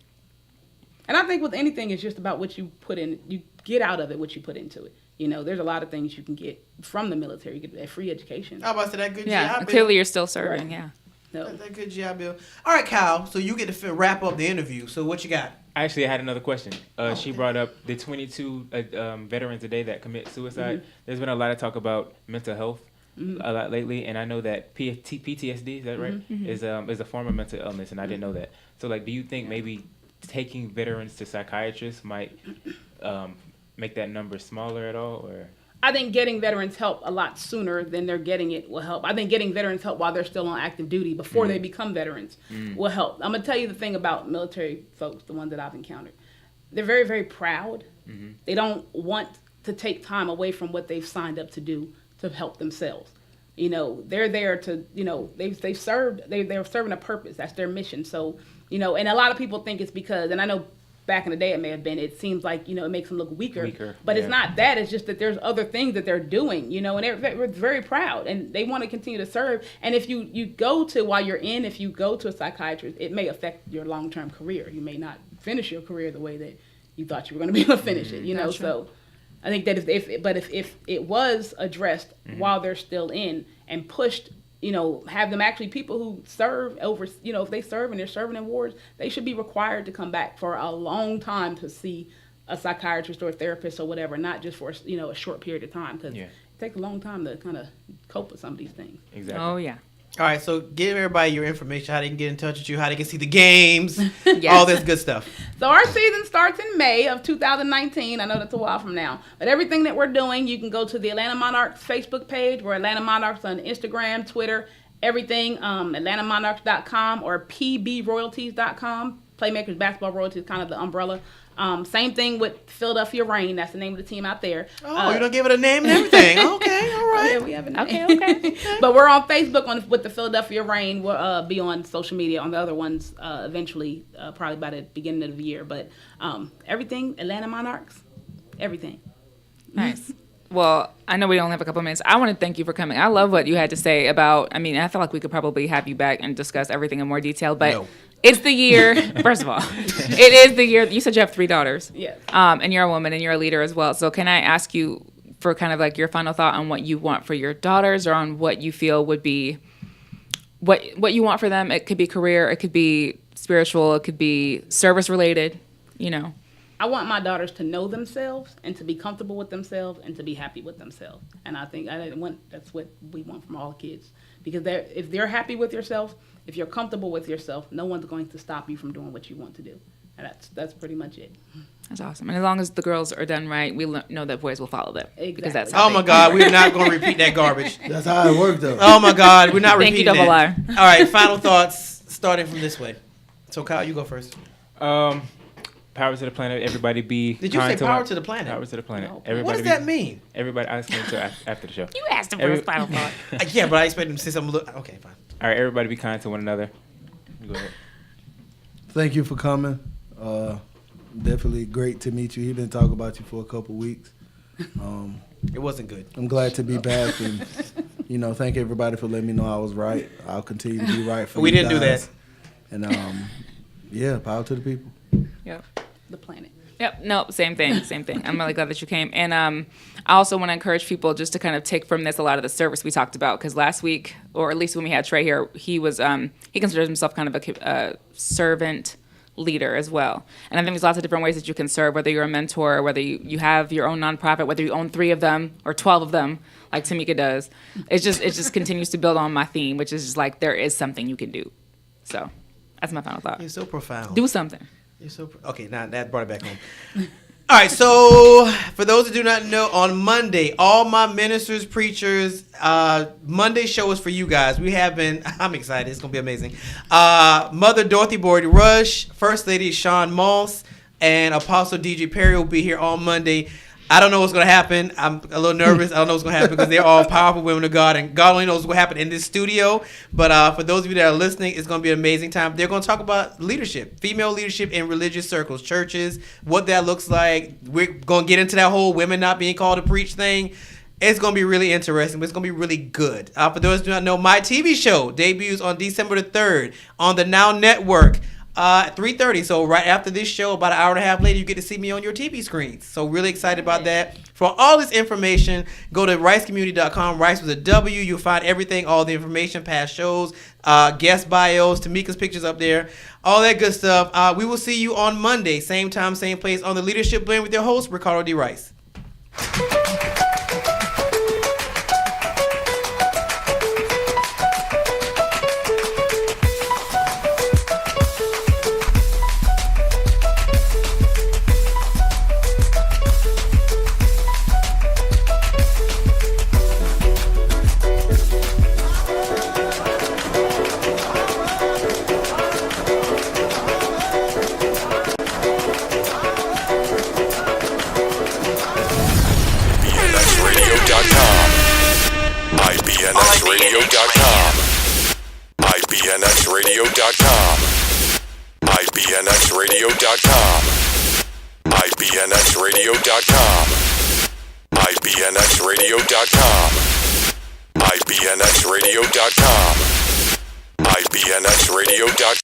And I think with anything, it's just about what you put in. You get out of it what you put into it. There's a lot of things you can get from the military. You get a free education. How about that good GI Bill? Clearly you're still serving, right. No. That good GI Bill. All right, Kyle, so you get to wrap up the interview. So what you got? Actually, I had another question. She brought up the 22 veterans a day that commit suicide. Mm-hmm. There's been a lot of talk about mental health a lot lately, and I know that PTSD, is that right, mm-hmm. is a form of mental illness, and I didn't know that. So, do you think maybe taking veterans to psychiatrists might make that number smaller at all, or? I think getting veterans help a lot sooner than they're getting it will help. I think getting veterans help while they're still on active duty before they become veterans will help. I'm gonna tell you the thing about military folks, the ones that I've encountered. They're very, very proud. Mm-hmm. They don't want to take time away from what they've signed up to do to help themselves. They're there to, they're serving a purpose. That's their mission. So, and a lot of people think it's because, and I know back in the day it may have been, it seems like, it makes them look weaker. But it's not that. It's just that there's other things that they're doing, and they're very proud and they want to continue to serve. And if you go to, while you're in, if you go to a psychiatrist, it may affect your long-term career. You may not finish your career the way that you thought you were going to be able to finish it, so. I think that if it was addressed while they're still in and pushed, have them actually, people who serve over, if they serve and they're serving in wars, they should be required to come back for a long time to see a psychiatrist or a therapist or whatever, not just for, a short period of time, because it takes a long time to kind of cope with some of these things. Exactly. Oh, yeah. All right, so give everybody your information, how they can get in touch with you, how they can see the games, all this good stuff. So our season starts in May of 2019. I know that's a while from now. But everything that we're doing, you can go to the Atlanta Monarchs Facebook page. We're Atlanta Monarchs on Instagram, Twitter, everything, AtlantaMonarchs.com or PBRoyalties.com. Playmakers Basketball Royalties, kind of the umbrella. Same thing with Philadelphia Reign. That's the name of the team out there. Oh, you don't give it a name and everything. Okay, all right. Yeah, we have a name. Okay. But we're on Facebook with the Philadelphia Reign. We'll be on social media on the other ones eventually, probably by the beginning of the year. But everything, Atlanta Monarchs, everything. Nice. Well, I know we only have a couple of minutes. I want to thank you for coming. I love what you had to say about, I feel like we could probably have you back and discuss everything in more detail, but no. It's the year, first of all, it is the year, you said you have 3 daughters. Yes. And you're a woman and you're a leader as well. So can I ask you for kind of like your final thought on what you want for your daughters or on what you feel would be, what you want for them? It could be career, it could be spiritual, it could be service related, I want my daughters to know themselves and to be comfortable with themselves and to be happy with themselves. And I think that's what we want from all kids. Because if they're happy with yourself, if you're comfortable with yourself, no one's going to stop you from doing what you want to do. And that's pretty much it. That's awesome. And as long as the girls are done right, we know that boys will follow them. Exactly. Because that's my God, we're not going to repeat that garbage. That's how it worked, though. Oh, my God, we're not repeating that. Thank you, Double R. All right, final thoughts, starting from this way. So, Kyle, you go first. Power to the planet. Everybody be. Did you kind say power one- to the planet? Power to the planet. No. Everybody What does be- that mean? Everybody, I'll explain to after the show. You asked him for his final thought. Yeah, but I expect him to say something. Okay, fine. All right, everybody be kind to one another. You go ahead. Thank you for coming. Definitely great to meet you. He's been talking about you for a couple weeks. It wasn't good. I'm glad to be back, and thank everybody for letting me know I was right. I'll continue to be right for We you didn't do guys. that. And yeah, power to the people. Yep. The planet. Yep. No, same thing. I'm really glad that you came. And I also want to encourage people just to kind of take from this a lot of the service we talked about. Because last week, or at least when we had Trey here, he considers himself kind of a servant leader as well. And I think there's lots of different ways that you can serve, whether you're a mentor, whether you have your own nonprofit, whether you own 3 of them or 12 of them, like Tamika does. It just continues to build on my theme, which is just like there is something you can do. So that's my final thought. You're so profound. Do something. You're so okay. Now that brought it back home. All right. So for those who do not know, on Monday, all my ministers, preachers, Monday show is for you guys. We have been. I'm excited. It's gonna be amazing. Mother Dorothy Boyd Rush, First Lady Sean Moss, and Apostle DJ Perry will be here on Monday. I don't know what's going to happen. I'm a little nervous. I don't know what's going to happen because they're all powerful women of God, and God only knows what's going to happen in this studio. But for those of you that are listening, it's going to be an amazing time. They're going to talk about leadership, female leadership in religious circles, churches, what that looks like. We're going to get into that whole women not being called to preach thing. It's going to be really interesting, but it's going to be really good. For those who do not know, my TV show debuts on December the 3rd on the Now Network. 3:30. So right after this show, about an hour and a half later, you get to see me on your TV screens. So really excited about that. For all this information, go to ricecommunity.com. Rice with a W. You'll find everything, all the information, past shows, guest bios, Tamika's pictures up there, all that good stuff. We will see you on Monday, same time, same place, on the Leadership Blend with your host, Ricardo D. Rice. IBNXradio.com. IBNXradio.com. IBNXradio.com. IBNXradio.com. IBNXradio.com. IBNXradio.com.